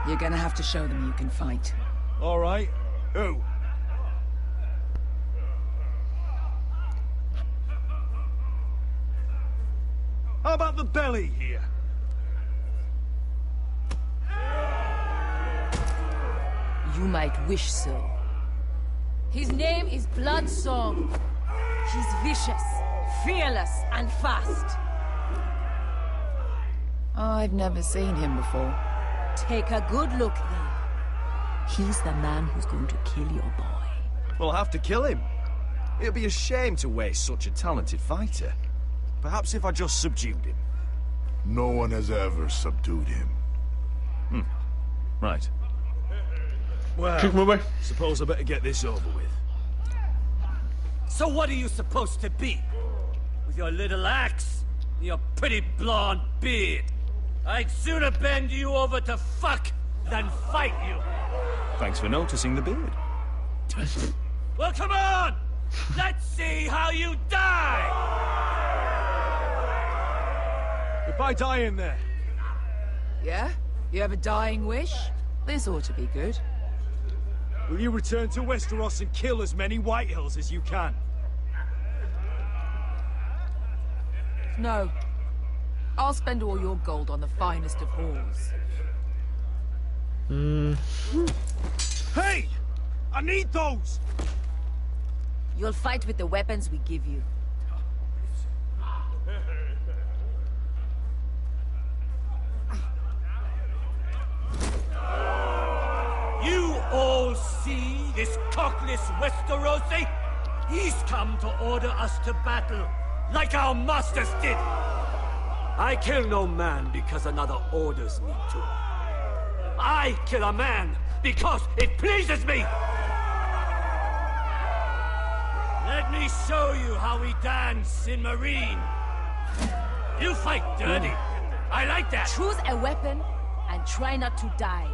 Speaker 2: You're gonna have to show them you can fight.
Speaker 6: All right. Who? How about the belly here?
Speaker 16: You might wish so. His name is Bloodsong. He's vicious, fearless, and fast.
Speaker 2: I've never seen him before.
Speaker 16: Take a good look there.
Speaker 2: He's the man who's going to kill your boy.
Speaker 6: We'll have to kill him. It'd be a shame to waste such a talented fighter. Perhaps if I just subdued him.
Speaker 17: No one has ever subdued him.
Speaker 6: Right. Well, suppose I better get this over with.
Speaker 15: So what are you supposed to be? With your little axe? And your pretty blonde beard? I'd sooner bend you over to fuck than fight you.
Speaker 6: Thanks for noticing the beard.
Speaker 15: Well, come on! Let's see how you die!
Speaker 6: If I die in there...
Speaker 2: Yeah? You have a dying wish? This ought to be good.
Speaker 6: Will you return to Westeros and kill as many Whitehills as you can?
Speaker 2: No. I'll spend all your gold on the finest of halls.
Speaker 6: Hey! I need those!
Speaker 16: You'll fight with the weapons we give you.
Speaker 15: You all see this cockless Westerosi? He's come to order us to battle, like our masters did. I kill no man because another orders me to. I kill a man because it pleases me! Let me show you how we dance in Marine. You fight dirty. I like that.
Speaker 16: Choose a weapon and try not to die.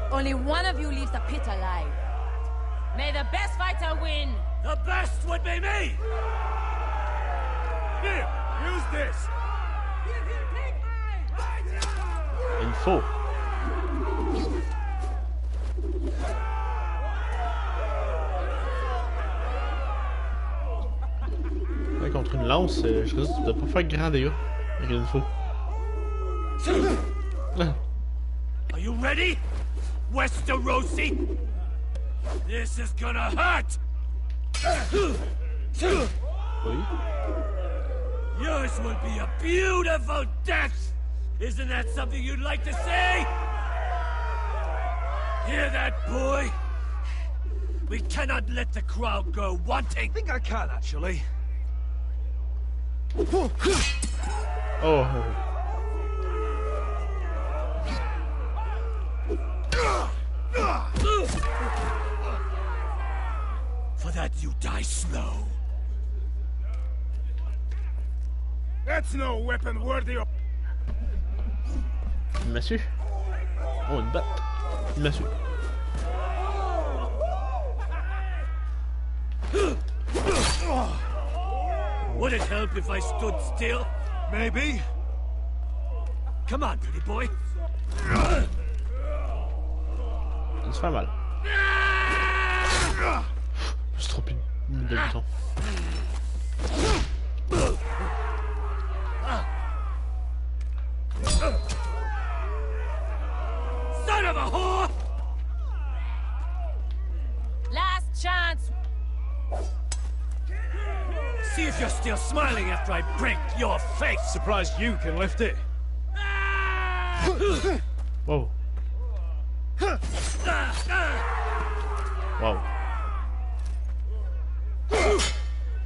Speaker 16: Only one of you leaves the pit alive. May the best fighter win.
Speaker 15: The best would be me!
Speaker 6: Here, use this.
Speaker 12: Info. Ouais, contre une lance, je risque de pas faire grand dégât avec une info.
Speaker 15: Are you ready? Westerosi? This is gonna hurt!
Speaker 12: Oui.
Speaker 15: Yours will be a beautiful death! Isn't that something you'd like to say? Hear that, boy? We cannot let the crowd go wanting.
Speaker 6: I think I can, actually.
Speaker 12: Oh.
Speaker 6: For that you die slow. That's no weapon worthy of...
Speaker 12: Une massue? Oh, une batte. Une massue.
Speaker 6: Would it help if I stood still? Maybe. Come on, pretty boy.
Speaker 12: Ça se fait mal. C'est trop une débutant.
Speaker 6: Son of a whore!
Speaker 16: Last chance.
Speaker 6: See if you're still smiling after I break your face. Surprised you can lift it.
Speaker 12: Wow. Wow.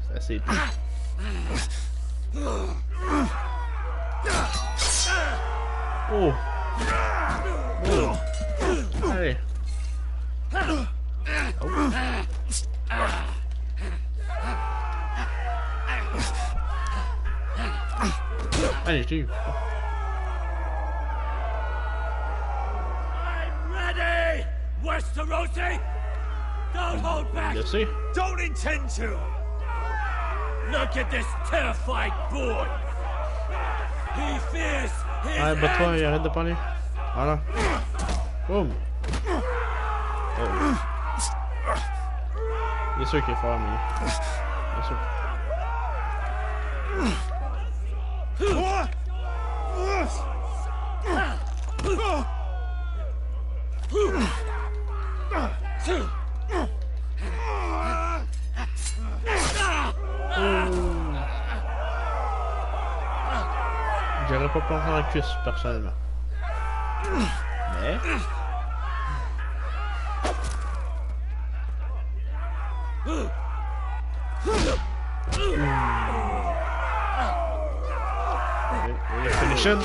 Speaker 12: C'est assez épais. Oh. Oh. Allez. Oh. Allez, je t'ai eu.
Speaker 6: I'm ready! Westerosi! Don't hold back!
Speaker 12: Yes, sir.
Speaker 6: Don't intend to! Look at this terrified boy! He fears his...
Speaker 12: Ouais, bat-toi et arrête de parler. Voilà. Boum. Oh. Bien sûr qu'il est fort, mais... Bien sûr. J'aurais pas pensé dans la cuisse, personnellement. Mais... Finition.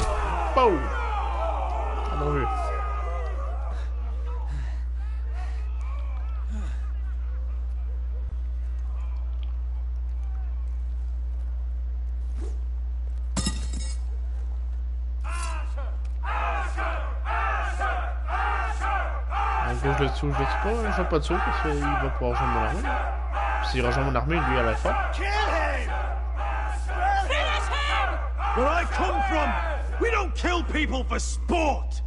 Speaker 12: Boom! À mon vue. Je le tue pas, je fais pas de saut parce qu'il va pouvoir rejoindre mon armée. Puis s'il rejoint mon armée, lui, elle va faire.
Speaker 6: Where I come from, we don't kill people for sport!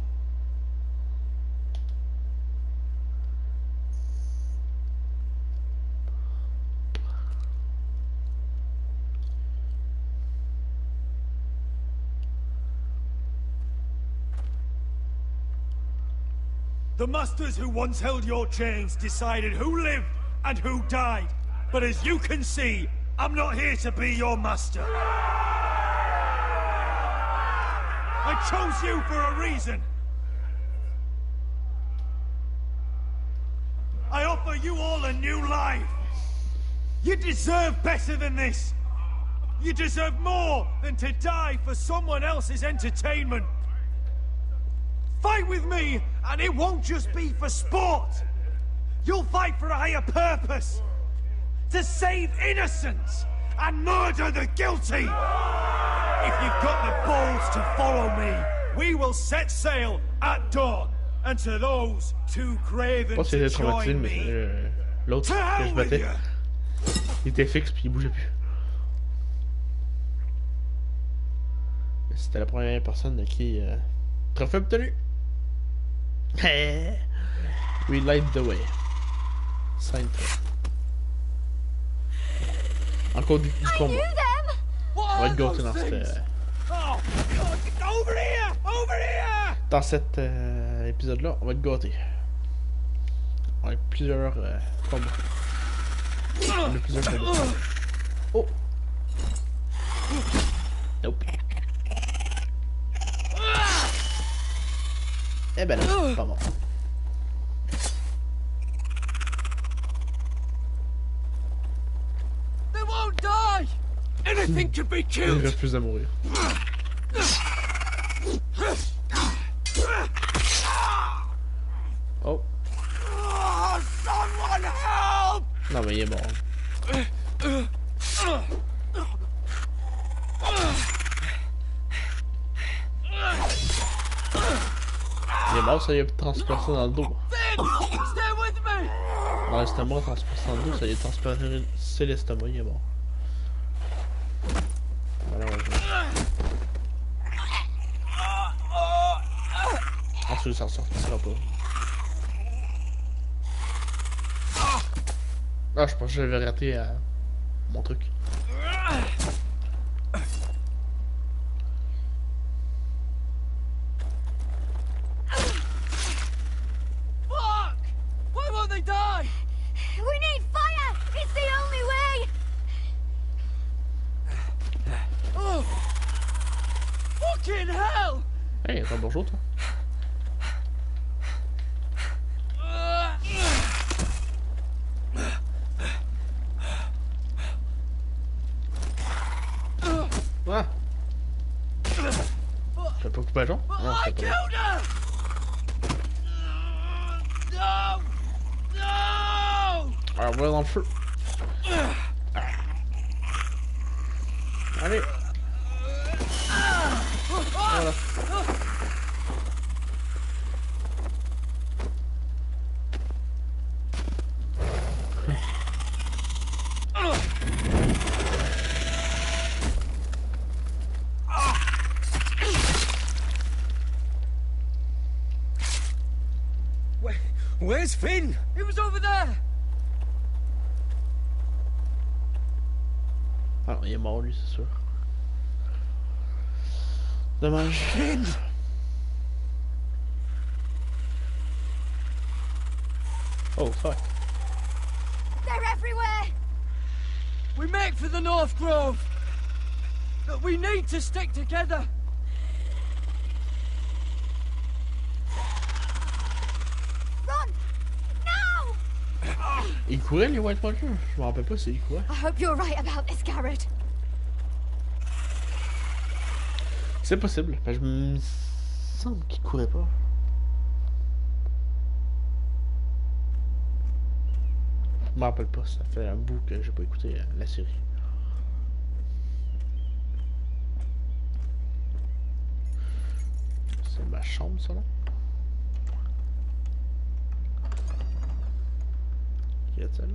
Speaker 6: The masters who once held your chains decided who lived and who died. But as you can see, I'm not here to be your master. I chose you for a reason. I offer you all a new life. You deserve better than this. You deserve more than to die for someone else's entertainment. Fight with me, and it won't just be for sport. You'll fight for a higher purpose. To save innocents and murder the guilty. If you've got the balls to follow me, we will set sail at dawn. And to those too craven to join me,
Speaker 12: l'autre que je battais, il était fixe puis il bougeait plus. C'était la première personne qui trophée obtenu. We light the way. Sign up. Encore du combat. On va être gâtés dans cette... Dans cet épisode-là, on va être gâtés. On a plusieurs combats. On a plusieurs combats. Oh! Nope. Eh ben là, pas mort.
Speaker 6: They won't die! Anything can be killed!
Speaker 12: Il refuse de mourir. Oh.
Speaker 6: Oh, someone help!
Speaker 12: Non mais il est mort. Il est mort, ça y est transpercé dans le dos. Dans l'estomac, transpercé dans le dos, ça y est transpercé l'estomac, il est mort. Malheureusement. Ensuite, ça ressortira pas. Ah, je pense que j'avais raté mon truc.
Speaker 15: Fuck! Why won't they die?
Speaker 14: We need fire! It's the only way!
Speaker 15: Oh! Fucking hell!
Speaker 12: Hey, attends, bonjour toi. Ah! T'as pas coupé la jambe? Non, c'est pas là.
Speaker 15: No! No!
Speaker 12: Alors voilà dans le feu. Allez! Voilà.
Speaker 15: Where's Finn? He was over there!
Speaker 12: Alors, il est mort lui, c'est sûr. Dommage.
Speaker 15: Finn!
Speaker 12: Oh, fuck.
Speaker 14: They're everywhere!
Speaker 15: We make for the North Grove! But we need to stick together!
Speaker 14: Run! Now!
Speaker 12: Il courait les White Walkers? Je me rappelle pas s'il courait.
Speaker 14: I hope you're right about this, Garrett.
Speaker 12: C'est possible, parce que je me semble qu'il courait pas. Je me rappelle pas, ça fait un bout que j'ai pas écouté la série. C'est ma chambre, ça là. Qu'y a-t-il?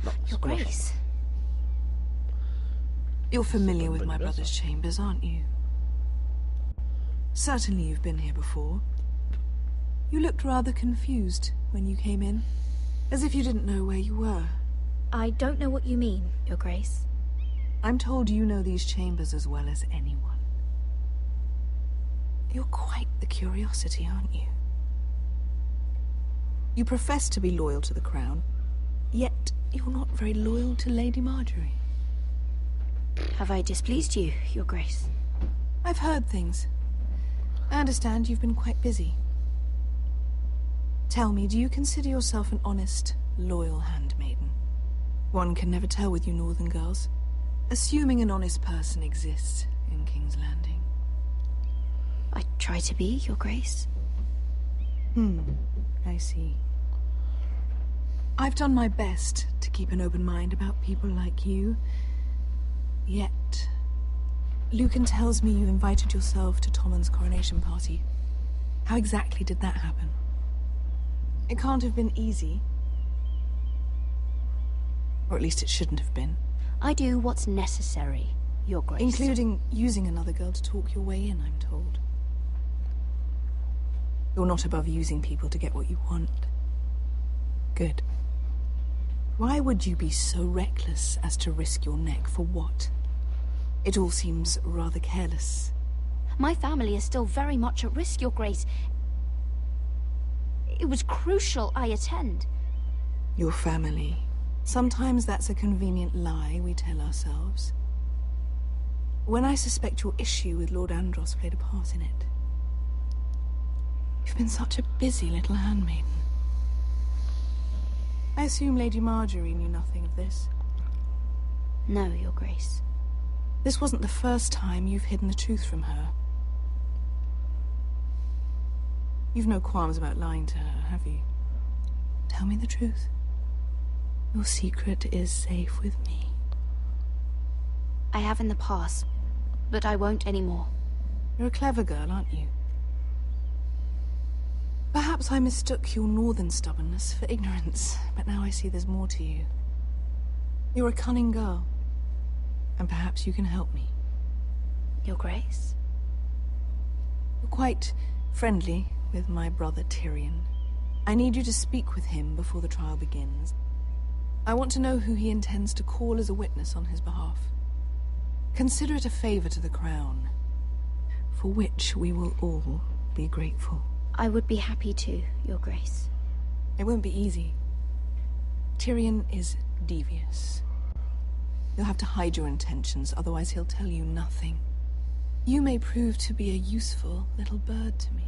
Speaker 12: Non,
Speaker 18: Your
Speaker 12: c'est pas ma chambre.
Speaker 18: Grace. You're familiar with my brother's chambers, aren't you? Certainly you've been here before. You looked rather confused when you came in, as if you didn't know where you were.
Speaker 7: I don't know what you mean, Your Grace.
Speaker 18: I'm told you know these chambers as well as anyone. You're quite the curiosity, aren't you? You profess to be loyal to the crown, yet you're not very loyal to Lady Marjorie.
Speaker 7: Have I displeased you, Your Grace?
Speaker 18: I've heard things. I understand you've been quite busy. Tell me, do you consider yourself an honest, loyal handmaiden? One can never tell with you northern girls. Assuming an honest person exists in King's Landing.
Speaker 7: I try to be, Your Grace.
Speaker 18: I see. I've done my best to keep an open mind about people like you. Yet, Lucan tells me you invited yourself to Tommen's coronation party. How exactly did that happen? It can't have been easy. Or at least it shouldn't have been.
Speaker 7: I do what's necessary, Your Grace.
Speaker 18: Including using another girl to talk your way in, I'm told. You're not above using people to get what you want. Good. Why would you be so reckless as to risk your neck for what? It all seems rather careless.
Speaker 7: My family is still very much at risk, Your Grace. It was crucial I attend.
Speaker 18: Your family. Sometimes that's a convenient lie we tell ourselves. When I suspect your issue with Lord Andros played a part in it. You've been such a busy little handmaiden. I assume Lady Marjorie knew nothing of this.
Speaker 7: No, Your Grace.
Speaker 18: This wasn't the first time you've hidden the truth from her. You've no qualms about lying to her, have you? Tell me the truth. Your secret is safe with me.
Speaker 7: I have in the past, but I won't anymore.
Speaker 18: You're a clever girl, aren't you? Perhaps I mistook your northern stubbornness for ignorance, but now I see there's more to you. You're a cunning girl, and perhaps you can help me.
Speaker 7: Your Grace?
Speaker 18: You're quite friendly with my brother Tyrion. I need you to speak with him before the trial begins. I want to know who he intends to call as a witness on his behalf. Consider it a favor to the crown, for which we will all be grateful.
Speaker 7: I would be happy to, Your Grace.
Speaker 18: It won't be easy. Tyrion is devious. You'll have to hide your intentions, otherwise he'll tell you nothing. You may prove to be a useful little bird to me,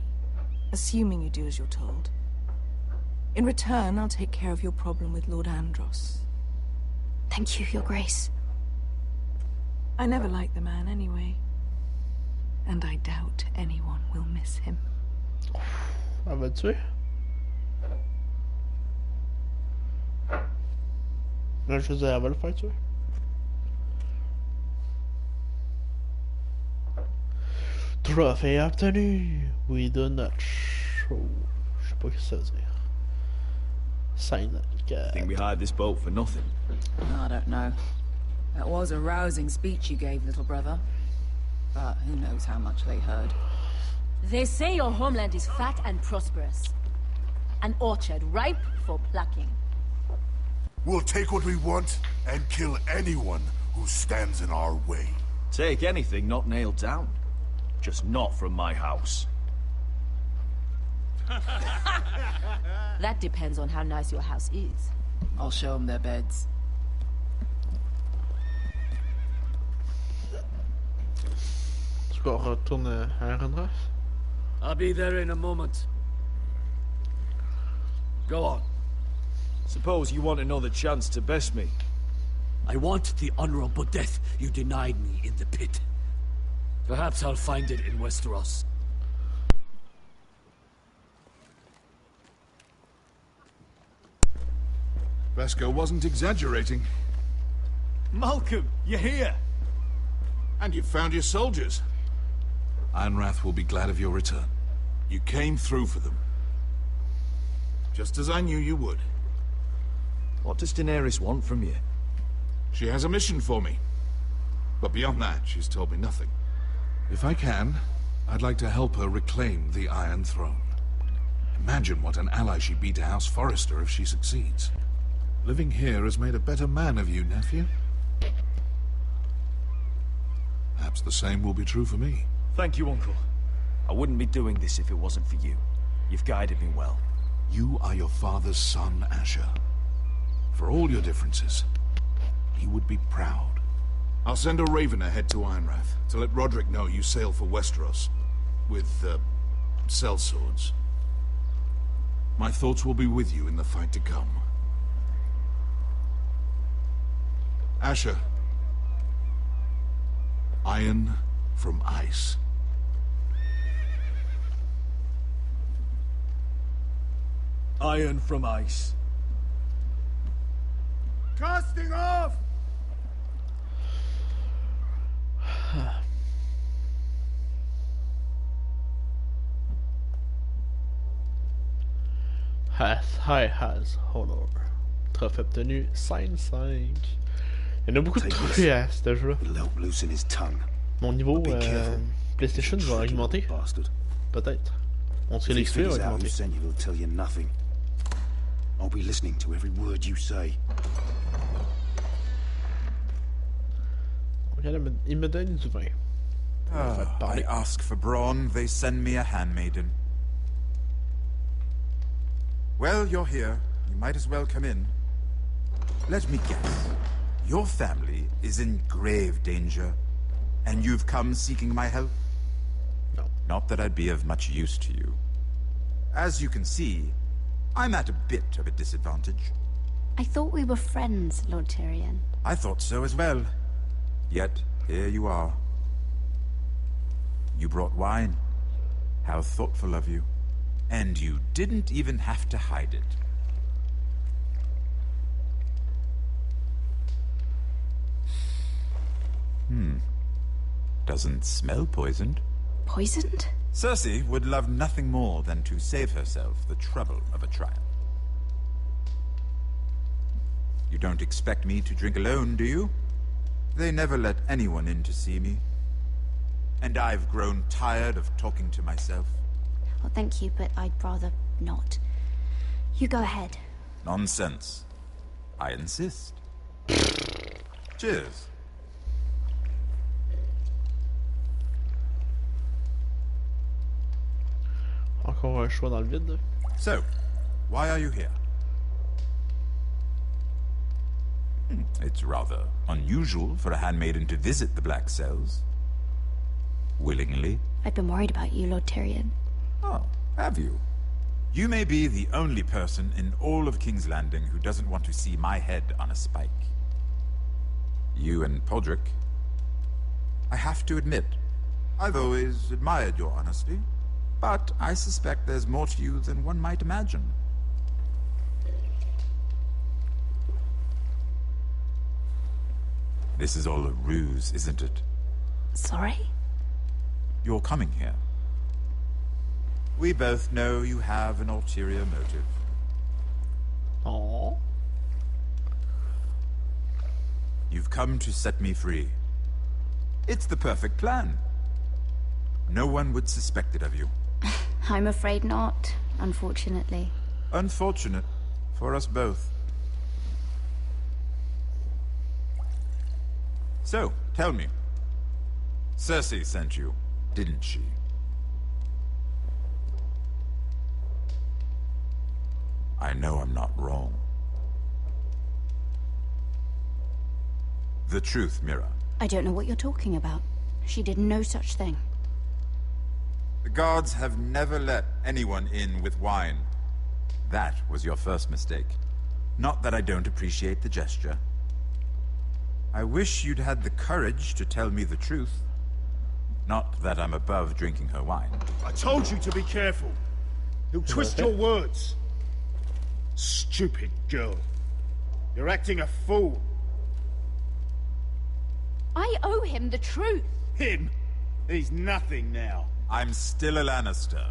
Speaker 18: assuming you do as you're told. In return, I'll take care of your problem with Lord Andros.
Speaker 7: Thank you, Your Grace.
Speaker 18: I never liked the man anyway. And I doubt anyone will miss him.
Speaker 12: Elle va tuer? Là, je veux dire, elle va le faire tuer. Trophée obtenu! We do not show. Je sais pas ce que ça veut dire. Sign that.
Speaker 19: Think we hired this boat for nothing?
Speaker 2: I don't know. That was a rousing speech you gave, little brother. But who knows how much they heard.
Speaker 16: They say your homeland is fat and prosperous. An orchard ripe for plucking.
Speaker 17: We'll take what we want and kill anyone who stands in our way.
Speaker 19: Take anything not nailed down. Just not from my house.
Speaker 16: That depends on how nice your house is.
Speaker 2: I'll show them their beds.
Speaker 12: Tu vas retourner à Andros?
Speaker 15: I'll be there in a moment. Go on.
Speaker 19: Suppose you want another chance to best me.
Speaker 15: I want the honorable death you denied me in the pit. Perhaps I'll find it in Westeros.
Speaker 13: Vesco wasn't exaggerating.
Speaker 6: Malcolm, you're here!
Speaker 13: And you've found your soldiers. Ironrath will be glad of your return. You came through for them. Just as I knew you would.
Speaker 19: What does Daenerys want from you?
Speaker 13: She has a mission for me. But beyond that, she's told me nothing. If I can, I'd like to help her reclaim the Iron Throne. Imagine what an ally she'd be to House Forrester if she succeeds. Living here has made a better man of you, nephew. Perhaps the same will be true for me.
Speaker 19: Thank you, Uncle. I wouldn't be doing this if it wasn't for you. You've guided me well.
Speaker 13: You are your father's son, Asher. For all your differences, he would be proud. I'll send a raven ahead to Ironrath to let Roderick know you sail for Westeros with, sellswords. My thoughts will be with you in the fight to come. Asher. Iron from ice.
Speaker 6: Iron from ice.
Speaker 15: Casting off!
Speaker 12: High has honor. Trophée obtenu 5-5. Il y en a beaucoup de trophées à ce jeu-là. Mon niveau PlayStation va augmenter. Peut-être. On sait l'XP va augmenter.
Speaker 8: I'll be listening to every word you say.
Speaker 12: Regarde, il me donne du vin.
Speaker 20: I ask for brawn, they send me a handmaiden. Well, you're here. You might as well come in. Let me guess. Your family is in grave danger, and you've come seeking my help?
Speaker 12: No.
Speaker 20: Not that I'd be of much use to you. As you can see, I'm at a bit of a disadvantage.
Speaker 7: I thought we were friends, Lord Tyrion.
Speaker 20: I thought so as well. Yet, here you are. You brought wine. How thoughtful of you. And you didn't even have to hide it. Doesn't smell poisoned.
Speaker 7: Poisoned?
Speaker 20: Cersei would love nothing more than to save herself the trouble of a trial. You don't expect me to drink alone, do you? They never let anyone in to see me. And I've grown tired of talking to myself.
Speaker 7: Well, thank you, but I'd rather not. You go ahead.
Speaker 20: Nonsense. I insist. Cheers.
Speaker 12: Encore un choix dans le vide.
Speaker 20: So, why are you here? It's rather unusual for a handmaiden to visit the Black Cells. Willingly.
Speaker 7: I've been worried about you, Lord Tyrion.
Speaker 20: Oh, have you? You may be the only person in all of King's Landing who doesn't want to see my head on a spike. You and Podrick. I have to admit, I've always admired your honesty, but I suspect there's more to you than one might imagine. This is all a ruse, isn't it?
Speaker 7: Sorry?
Speaker 20: You're coming here. We both know you have an ulterior motive.
Speaker 12: Aww.
Speaker 20: You've come to set me free. It's the perfect plan. No one would suspect it of you.
Speaker 7: I'm afraid not, unfortunately.
Speaker 20: Unfortunate for us both. So, tell me. Cersei sent you, didn't she? I know I'm not wrong. The truth, Mira.
Speaker 7: I don't know what you're talking about. She did no such thing.
Speaker 20: The guards have never let anyone in with wine. That was your first mistake. Not that I don't appreciate the gesture. I wish you'd had the courage to tell me the truth. Not that I'm above drinking her wine.
Speaker 6: I told you to be careful. He'll twist your words. Stupid girl. You're acting a fool.
Speaker 14: I owe him the truth.
Speaker 6: Him? He's nothing now.
Speaker 20: I'm still a Lannister.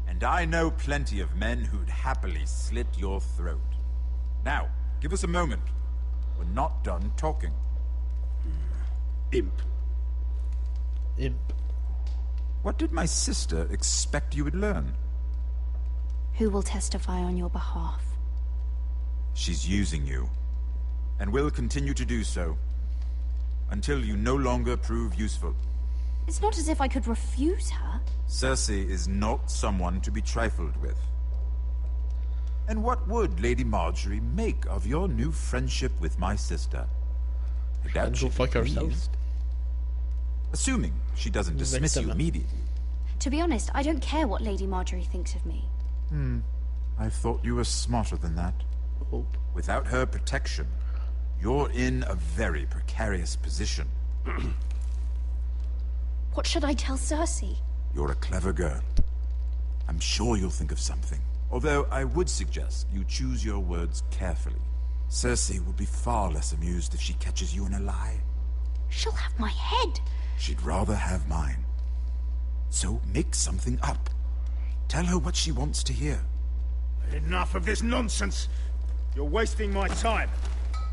Speaker 20: And I know plenty of men who'd happily slit your throat. Now, give us a moment. We're not done talking.
Speaker 6: Imp.
Speaker 12: Imp.
Speaker 20: What did my sister expect you would learn?
Speaker 7: Who will testify on your behalf?
Speaker 20: She's using you. And will continue to do so. Until you no longer prove useful.
Speaker 7: It's not as if I could refuse her.
Speaker 20: Cersei is not someone to be trifled with. And what would Lady Marjorie make of your new friendship with my sister? I doubt she'd be pleased. Assuming she doesn't dismiss you immediately.
Speaker 7: To be honest, I don't care what Lady Marjorie thinks of me.
Speaker 20: I thought you were smarter than that. Without her protection, you're in a very precarious position.
Speaker 7: What should I tell Cersei?
Speaker 20: You're a clever girl. I'm sure you'll think of something. Although I would suggest you choose your words carefully. Cersei will be far less amused if she catches you in a lie.
Speaker 7: She'll have my head.
Speaker 20: She'd rather have mine. So make something up. Tell her what she wants to hear.
Speaker 6: Enough of this nonsense. You're wasting my time.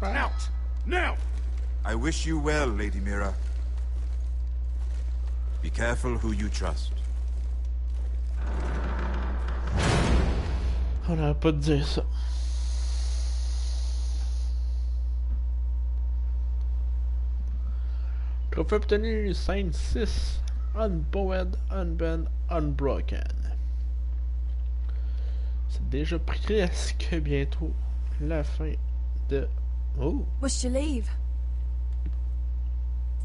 Speaker 6: Out! Now!
Speaker 20: I wish you well, Lady Mira. Be careful who you trust.
Speaker 12: On n'aurait pas de dire ça. Trophée obtenu, scène 6. Unbowed, Unbent, Unbroken. C'est déjà presque bientôt la fin de... Oh!
Speaker 3: Must you leave?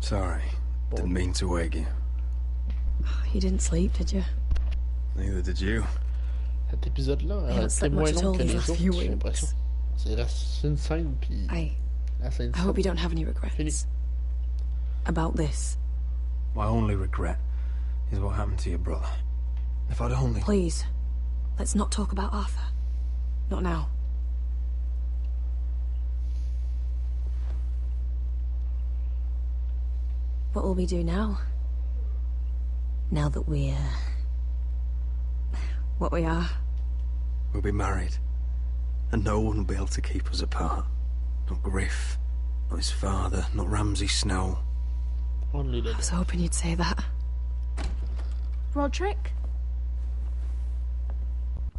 Speaker 19: Sorry. Didn't mean to wake you.
Speaker 3: You didn't sleep, did you?
Speaker 19: Neither did you.
Speaker 12: Cet épisode-là a été moins long que les autres, j'ai l'impression. C'est une scène, puis la scène.
Speaker 3: I hope you don't have any regrets.
Speaker 12: Fini.
Speaker 3: About this.
Speaker 19: My only regret is what happened to your brother. If I'd only...
Speaker 3: Please, let's not talk about Arthur. Not now. What will we do now? Now that we're... what we are.
Speaker 15: We'll be married. And no one will be able to keep us apart. Not Griff, not his father, not Ramsay Snow.
Speaker 3: I was hoping you'd say that.
Speaker 18: Roderick?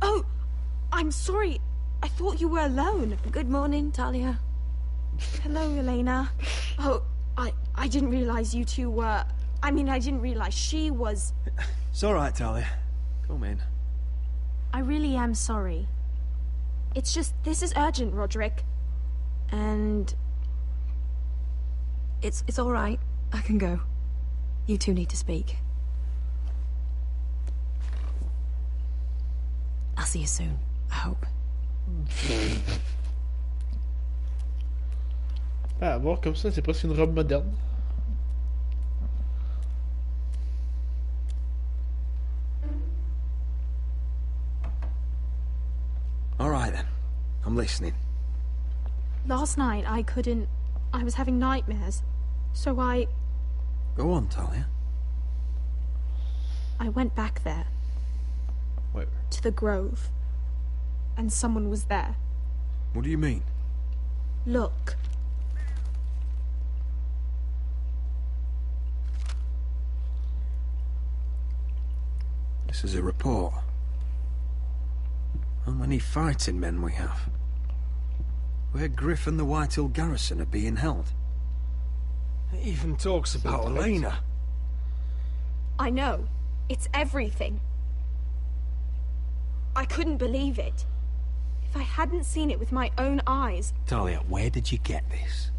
Speaker 18: Oh, I'm sorry. I thought you were alone.
Speaker 3: Good morning, Talia.
Speaker 18: Hello, Elena. Oh, I didn't realize you two were... I mean, I didn't realize she was...
Speaker 15: It's all right, Talia. Come in.
Speaker 18: I really am sorry. It's just, this is urgent, Roderick. And...
Speaker 3: It's all right. I can go. You two need to speak. I'll see you soon, I hope.
Speaker 12: Ah, voir comme ça, c'est presque une robe moderne.
Speaker 15: All right then. I'm listening.
Speaker 18: Last night, I couldn't... I was having nightmares. So I
Speaker 15: Go on, Talia.
Speaker 18: went back there.
Speaker 12: Where?
Speaker 18: To the grove. And someone was there.
Speaker 15: What do you mean?
Speaker 18: Look.
Speaker 15: This is a report. How many fighting men we have? Where Griff and the Whitehill garrison are being held. It even talks about Elena.
Speaker 18: I know. It's everything. I couldn't believe it. If I hadn't seen it with my own eyes...
Speaker 15: Talia, where did you get this?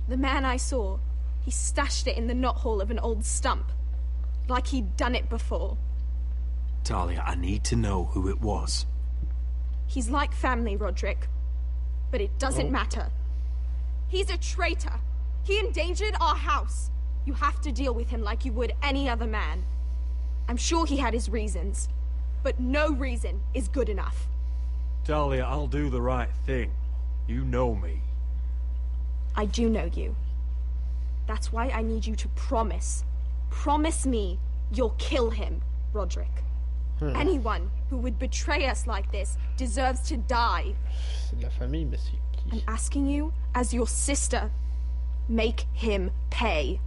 Speaker 18: The man I saw, he stashed it in the knothole of an old stump. Like he'd done it before.
Speaker 15: Talia, I need to know who it was.
Speaker 18: He's like family, Roderick. But it doesn't matter. He's a traitor. He endangered our house. You have to deal with him like you would any other man. I'm sure he had his reasons. But no reason is good enough.
Speaker 10: Talia, I'll do the right thing. You know me.
Speaker 18: I do know you. That's why I need you to promise. Promise me you'll kill him, Roderick. Anyone who would betray us like this deserves to die.
Speaker 12: C'est de la famille, mais c'est qui?
Speaker 18: I'm asking you, as your sister, make him pay.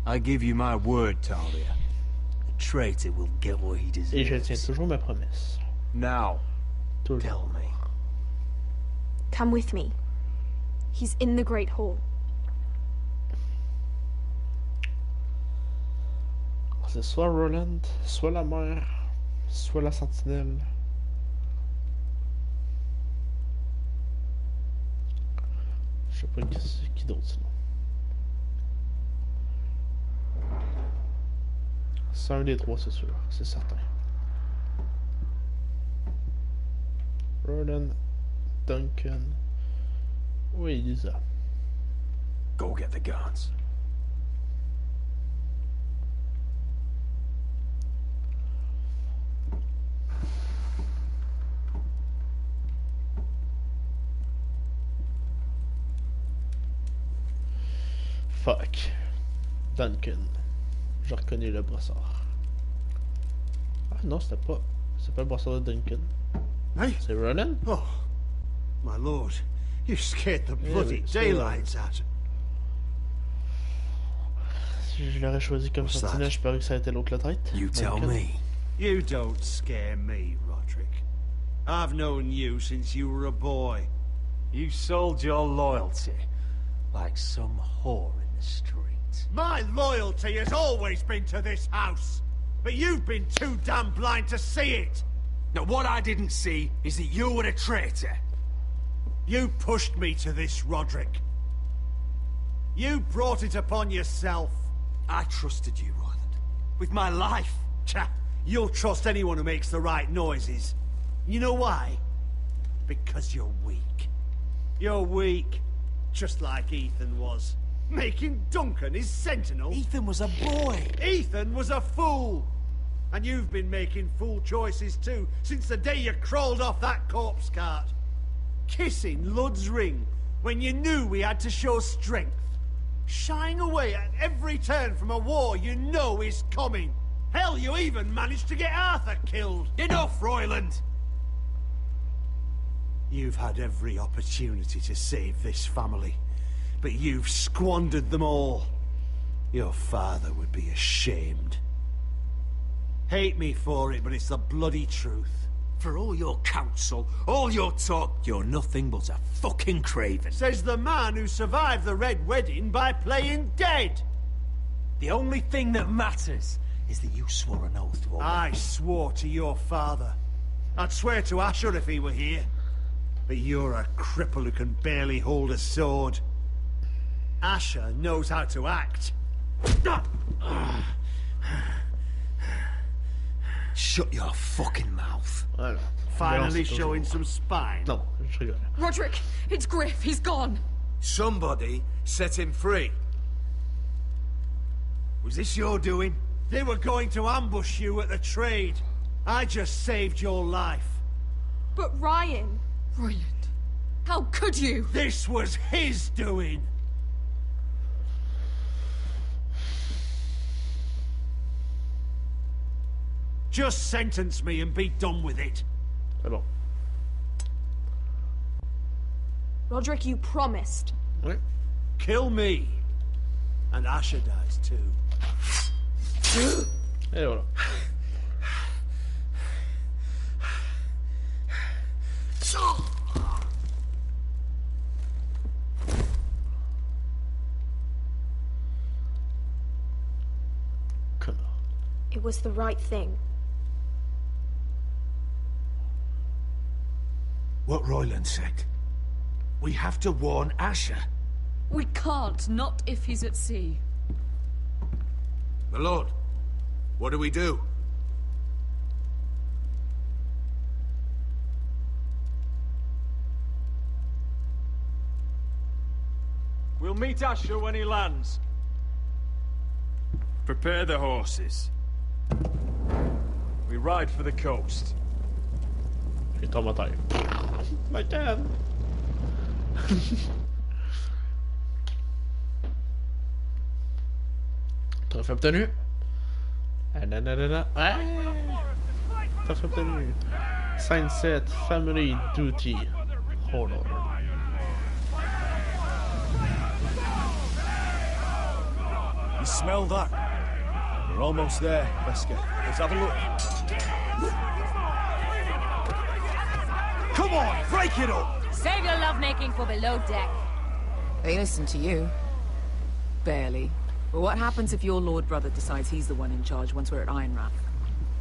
Speaker 10: I give you my word, Talia. The traitor will get what he deserves.
Speaker 12: Et je tiens toujours ma promesse.
Speaker 10: Now,
Speaker 12: toujours.
Speaker 10: Tell me.
Speaker 18: Come with me. He's in the Great Hall.
Speaker 12: C'est soit Roland, soit la mère, soit la sentinelle. Je sais pas qui d'autre sinon. C'est un des trois, c'est sûr, c'est certain. Roland, Duncan, ou Elisa.
Speaker 10: Go get the guards.
Speaker 12: Fuck. Duncan. Je reconnais le brossard. Ah non, c'était pas... C'est pas le brossard de Duncan.
Speaker 2: Hey?
Speaker 12: C'est Ronan?
Speaker 2: Oh, my lord. You scared the bloody daylights out.
Speaker 12: Si je l'aurais choisi comme sentinelle, je parie que ça a été l'autre la traite.
Speaker 15: You tell me.
Speaker 2: You don't scare me, Roderick. I've known you since you were a boy.
Speaker 10: You sold your loyalty like some whore in the street.
Speaker 2: My loyalty has always been to this house, but you've been too damn blind to see it.
Speaker 15: Now, what I didn't see is that you were a traitor.
Speaker 2: You pushed me to this, Roderick. You brought it upon yourself.
Speaker 15: I trusted you, Roland. With my life.
Speaker 2: Cha, you'll trust anyone who makes the right noises. You know why? Because you're weak. You're weak, just like Ethan was. Making Duncan his sentinel.
Speaker 15: Ethan was a boy.
Speaker 2: Ethan was a fool. And you've been making fool choices too, since the day you crawled off that corpse cart. Kissing Lud's ring, when you knew we had to show strength.
Speaker 21: Shying away at every turn from a war you know is coming. Hell, you even managed to get Arthur killed.
Speaker 15: Enough, Royland!
Speaker 21: You've had every opportunity to save this family, but you've squandered them all. Your father would be ashamed. Hate me for it, but it's the bloody truth.
Speaker 15: For all your counsel, all your talk, you're nothing but a fucking craven.
Speaker 21: Says the man who survived the Red Wedding by playing dead.
Speaker 15: The only thing that matters is that you swore an oath to obey.
Speaker 21: I swore to your father. I'd swear to Asher if he were here. But you're a cripple who can barely hold a sword. Asher knows how to act.
Speaker 15: Shut your fucking mouth.
Speaker 21: Finally showing some spine.
Speaker 12: No,
Speaker 3: Roderick, it's Griff. He's gone.
Speaker 4: Somebody set him free.
Speaker 21: Was this your doing? They were going to ambush you at the trade. I just saved your life.
Speaker 3: But Ryan... Royland, how could you?
Speaker 21: This was his doing. Just sentence me and be done with it.
Speaker 12: Hello.
Speaker 3: Roderick, you promised.
Speaker 12: Ouais.
Speaker 21: Kill me. And Asher dies too.
Speaker 12: Et voilà.
Speaker 3: It was the right thing.
Speaker 4: What Royland said. We have to warn Asher.
Speaker 2: We can't, not if he's at sea.
Speaker 4: My lord, what do we do?
Speaker 10: We'll meet Asher when he lands. Prepare the horses. We ride for the coast.
Speaker 12: J'ai tombé à terre. My dad. Trophée obtenu. Trophée obtenu. Sign set, family duty. Hold on.
Speaker 6: You smell that? We're almost there, Wesker. Let's have a look. Come on, break it up!
Speaker 16: Save your lovemaking for below deck.
Speaker 2: They listen to you. Barely. But what happens if your lord brother decides he's the one in charge once we're at Ironrath?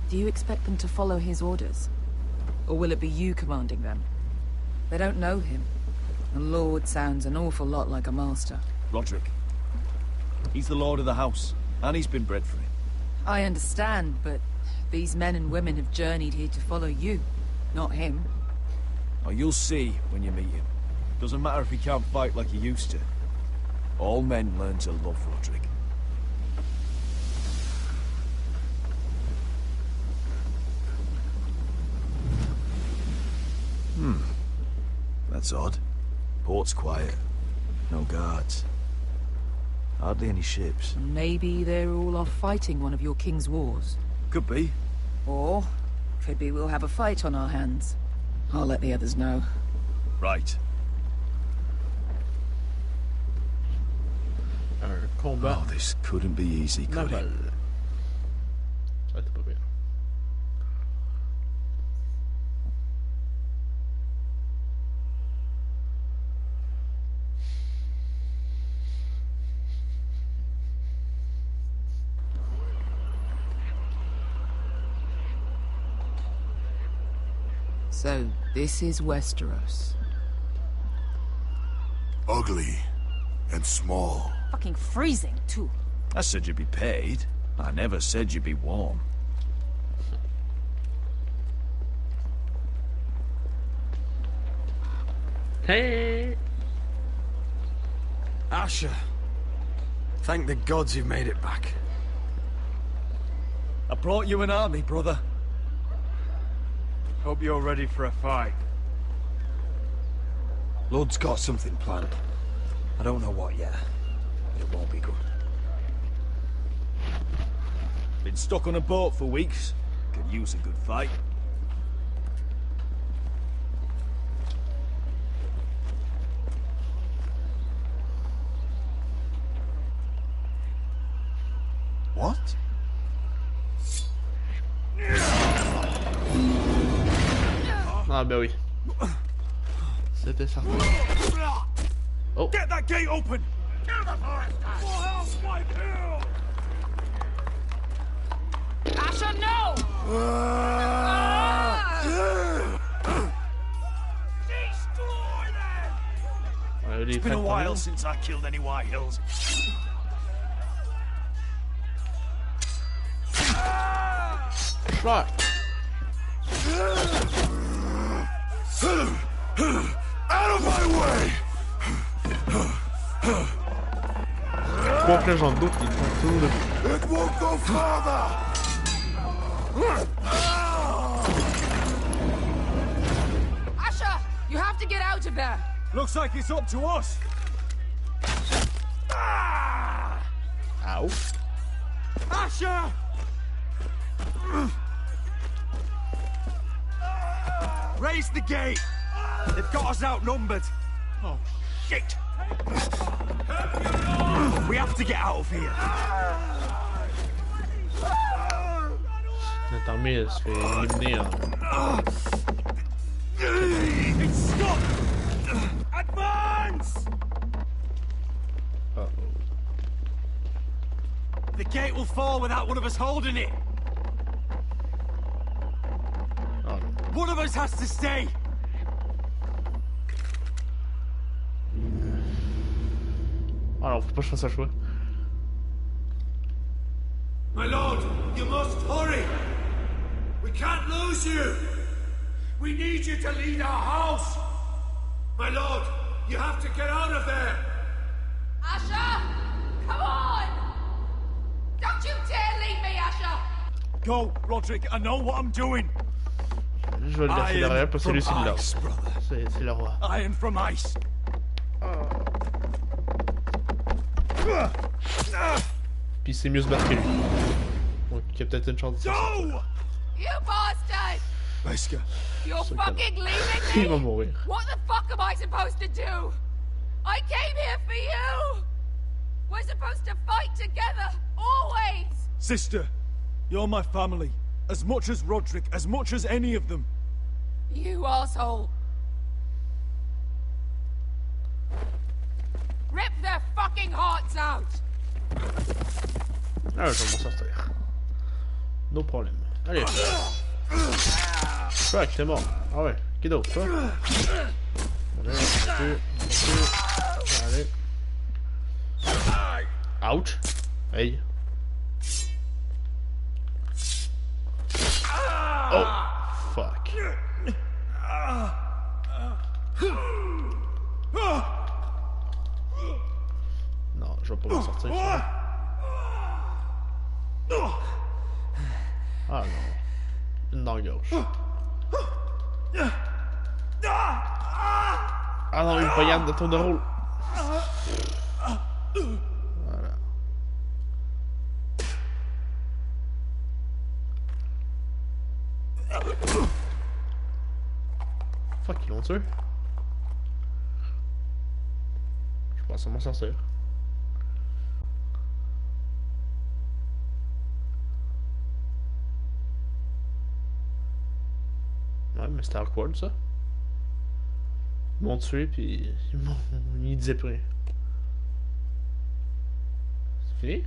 Speaker 2: Do you expect them to follow his orders? Or will it be you commanding them? They don't know him. A lord sounds an awful lot like a master.
Speaker 6: Roderick. He's the lord of the house, and he's been bred for it.
Speaker 2: I understand, but these men and women have journeyed here to follow you, not him.
Speaker 6: Oh, you'll see when you meet him. Doesn't matter if he can't fight like he used to. All men learn to love Roderick. That's odd. Port's quiet. No guards. Hardly any ships.
Speaker 2: Maybe they're all off fighting one of your king's wars.
Speaker 6: Could be.
Speaker 2: Or, could be we'll have a fight on our hands. I'll let the others know.
Speaker 6: Right.
Speaker 12: Combat.
Speaker 6: Oh, this couldn't be easy, could it?
Speaker 12: Ça va être pas bien.
Speaker 2: So, this is Westeros.
Speaker 17: Ugly and small.
Speaker 16: Fucking freezing, too.
Speaker 6: I said you'd be paid. I never said you'd be warm.
Speaker 12: Hey!
Speaker 15: Asher. Thank the gods you've made it back. I brought you an army, brother.
Speaker 10: Hope you're ready for a fight.
Speaker 15: Lord's got something planned. I don't know what yet.
Speaker 19: it won't be good. Been stuck on a boat for weeks. Could use a good fight.
Speaker 17: What?
Speaker 12: Ah ben oui. C'était ça. Oh.
Speaker 6: Get that gate open!
Speaker 16: Asher, no!
Speaker 6: It's been a while since I killed any White Hills.
Speaker 12: Fuck.
Speaker 17: Out of my way!
Speaker 12: Trois flèches dans le dos qui font tout le...
Speaker 17: It won't go farther!
Speaker 16: Asher, you have to get out of there.
Speaker 6: Looks like it's up to us.
Speaker 12: Ow.
Speaker 6: Asher! Raise the gate! They've got us outnumbered. Oh, shit! We have to get out of here.
Speaker 12: Notre armée elle se fait éliminer en...
Speaker 6: It's stuck! Advance!
Speaker 12: Uh-oh.
Speaker 6: The gate will fall without one of us holding it.
Speaker 12: Oh.
Speaker 6: One of us has to stay.
Speaker 12: Alors, faut pas que je fasse un choix.
Speaker 4: My lord, you must hurry. We can't lose you. We need you to lead our house. My lord, you have to get out of there.
Speaker 16: Asher, come on! Don't you dare leave me, Asher!
Speaker 6: Go, Roderick. I know what I'm doing.
Speaker 12: Je vais le laisser derrière parce que lui c'est là. C'est le roi.
Speaker 6: Iron from ice.
Speaker 12: Puis c'est mieux se battre que lui. Donc il y a peut-être une chance de s'en sortir.
Speaker 16: You bastard!
Speaker 6: Wesker.
Speaker 16: You're fucking leaving
Speaker 12: Il va
Speaker 16: me?
Speaker 12: mourir.
Speaker 16: What the fuck am I supposed to do? I came here for you! We're supposed to fight together, always!
Speaker 6: Sister, you're my family. As much as Roderick, as much as any of them.
Speaker 16: You asshole! Rip their fucking hearts out!
Speaker 12: Ah, je vais m'en sortir. No problème. Allez. Fuck, t'es mort. Ah ouais, qui d'autre, toi? Allez, allez. Ouch. Hey. Oh, fuck. Non, je vais pas m'en sortir. Ah non. Une dent gauche. Ah non, une paillade de tour de rôle. Voilà. Fuck, ils l'ont tué. Je pense à m'en sortir. Ouais, mais c'était awkward ça. Ils m'ont tué puis ils disaient plus rien. C'est fini?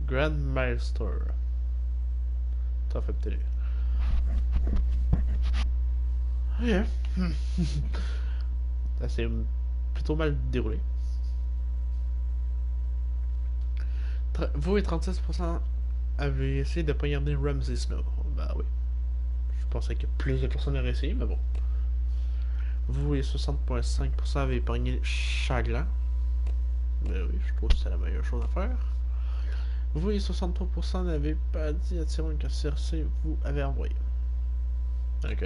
Speaker 12: Grand Master. T'as fait peut-être. Yeah. Ça s'est plutôt mal déroulé. Vous et 36% avez essayé de poignarder Ramsay Snow. Bah oui. Je pensais que plus de personnes auraient essayé, mais bon. Vous et 60,5% avez épargné Chagrin. Ben oui, je trouve que c'est la meilleure chose à faire. Vous et 63% n'avez pas dit à Tyron que Cersei vous avait envoyé. Ok.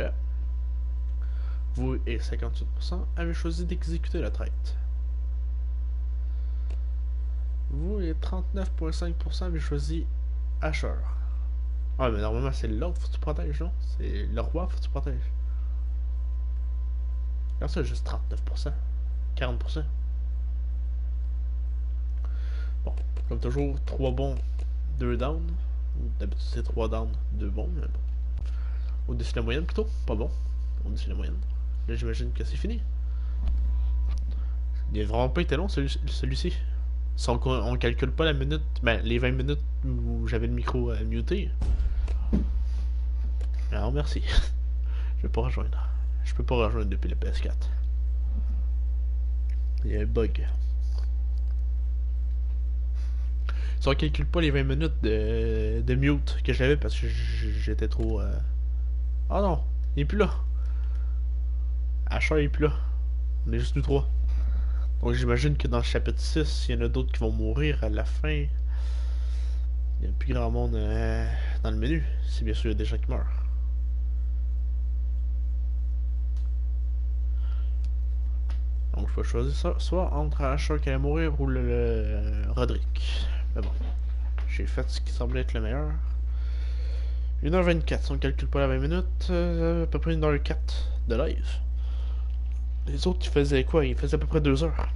Speaker 12: Vous et 58% avez choisi d'exécuter la traite. Vous, les 39,5% avez choisi Asher. Ah, mais normalement, c'est l'ordre, faut que tu protèges, non? C'est le roi, faut que tu protèges. Là, c'est juste 39%. 40%. Bon, comme toujours, 3 bons, 2 down. D'habitude, c'est 3 down, 2 bons, mais bon. Au-dessus de la moyenne, plutôt. Pas bon. Au-dessus de la moyenne. Là, j'imagine que c'est fini. Il a vraiment pas été long, celui-ci. Si on calcule pas la minute, ben, les 20 minutes où j'avais le micro muté. Alors, merci. Je vais pas rejoindre. Je peux pas rejoindre depuis le PS4. Il y a un bug. Si on calcule pas les 20 minutes de mute que j'avais parce que j'étais trop... Ah non, il est plus là. Asher il est plus là. On est juste nous 3. Donc j'imagine que dans le chapitre 6, il y en a d'autres qui vont mourir à la fin. Il n'y a plus grand monde dans le menu. Si bien sûr il y a des gens qui meurent. Donc je peux choisir ça, soit entre Asher qui allait mourir ou le Roderick. Mais bon, j'ai fait ce qui semblait être le meilleur. 1h24, si on calcule pas la 20 minutes, à peu près 1h04 de live. Les autres, ils faisaient quoi? Ils faisaient à peu près 2 heures.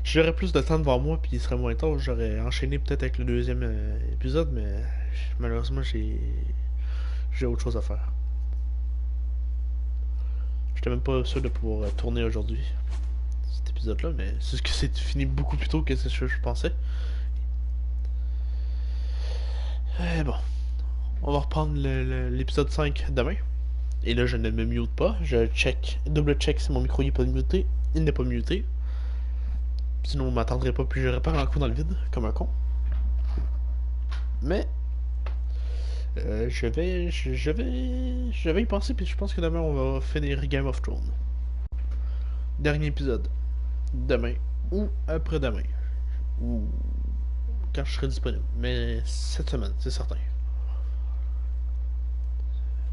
Speaker 12: J'aurais plus de temps devant moi, puis il serait moins tard. J'aurais enchaîné peut-être avec le deuxième épisode, mais malheureusement, j'ai autre chose à faire. J'étais même pas sûr de pouvoir tourner aujourd'hui cet épisode-là, mais c'est ce que c'est fini beaucoup plus tôt que ce que je pensais. Bon, on va reprendre l'épisode 5 demain. Et là, je ne me mute pas. Je double check si mon micro n'est pas muté. Il n'est pas muté. Sinon, on m'attendrait pas, puis je repars un coup dans le vide, comme un con. Mais je vais y penser, puis je pense que demain on va finir Game of Thrones. Dernier épisode. Demain ou après-demain. Ou quand je serai disponible. Mais cette semaine, c'est certain.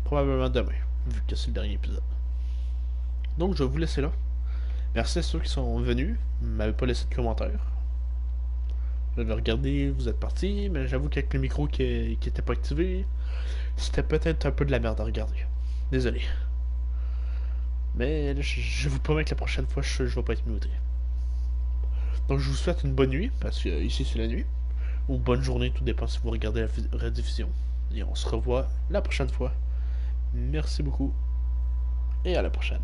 Speaker 12: Probablement demain, vu que c'est le dernier épisode. Donc je vais vous laisser là. Merci à ceux qui sont venus. Vous m'avez pas laissé de commentaires. J'avais regardé, vous êtes partis, mais j'avoue qu'avec le micro qui était pas activé, c'était peut-être un peu de la merde à regarder. Désolé. Mais je vous promets que la prochaine fois, je vais pas être muté. Donc je vous souhaite une bonne nuit, parce que ici c'est la nuit. Ou bonne journée, tout dépend si vous regardez la rediffusion. Et on se revoit la prochaine fois. Merci beaucoup. Et à la prochaine.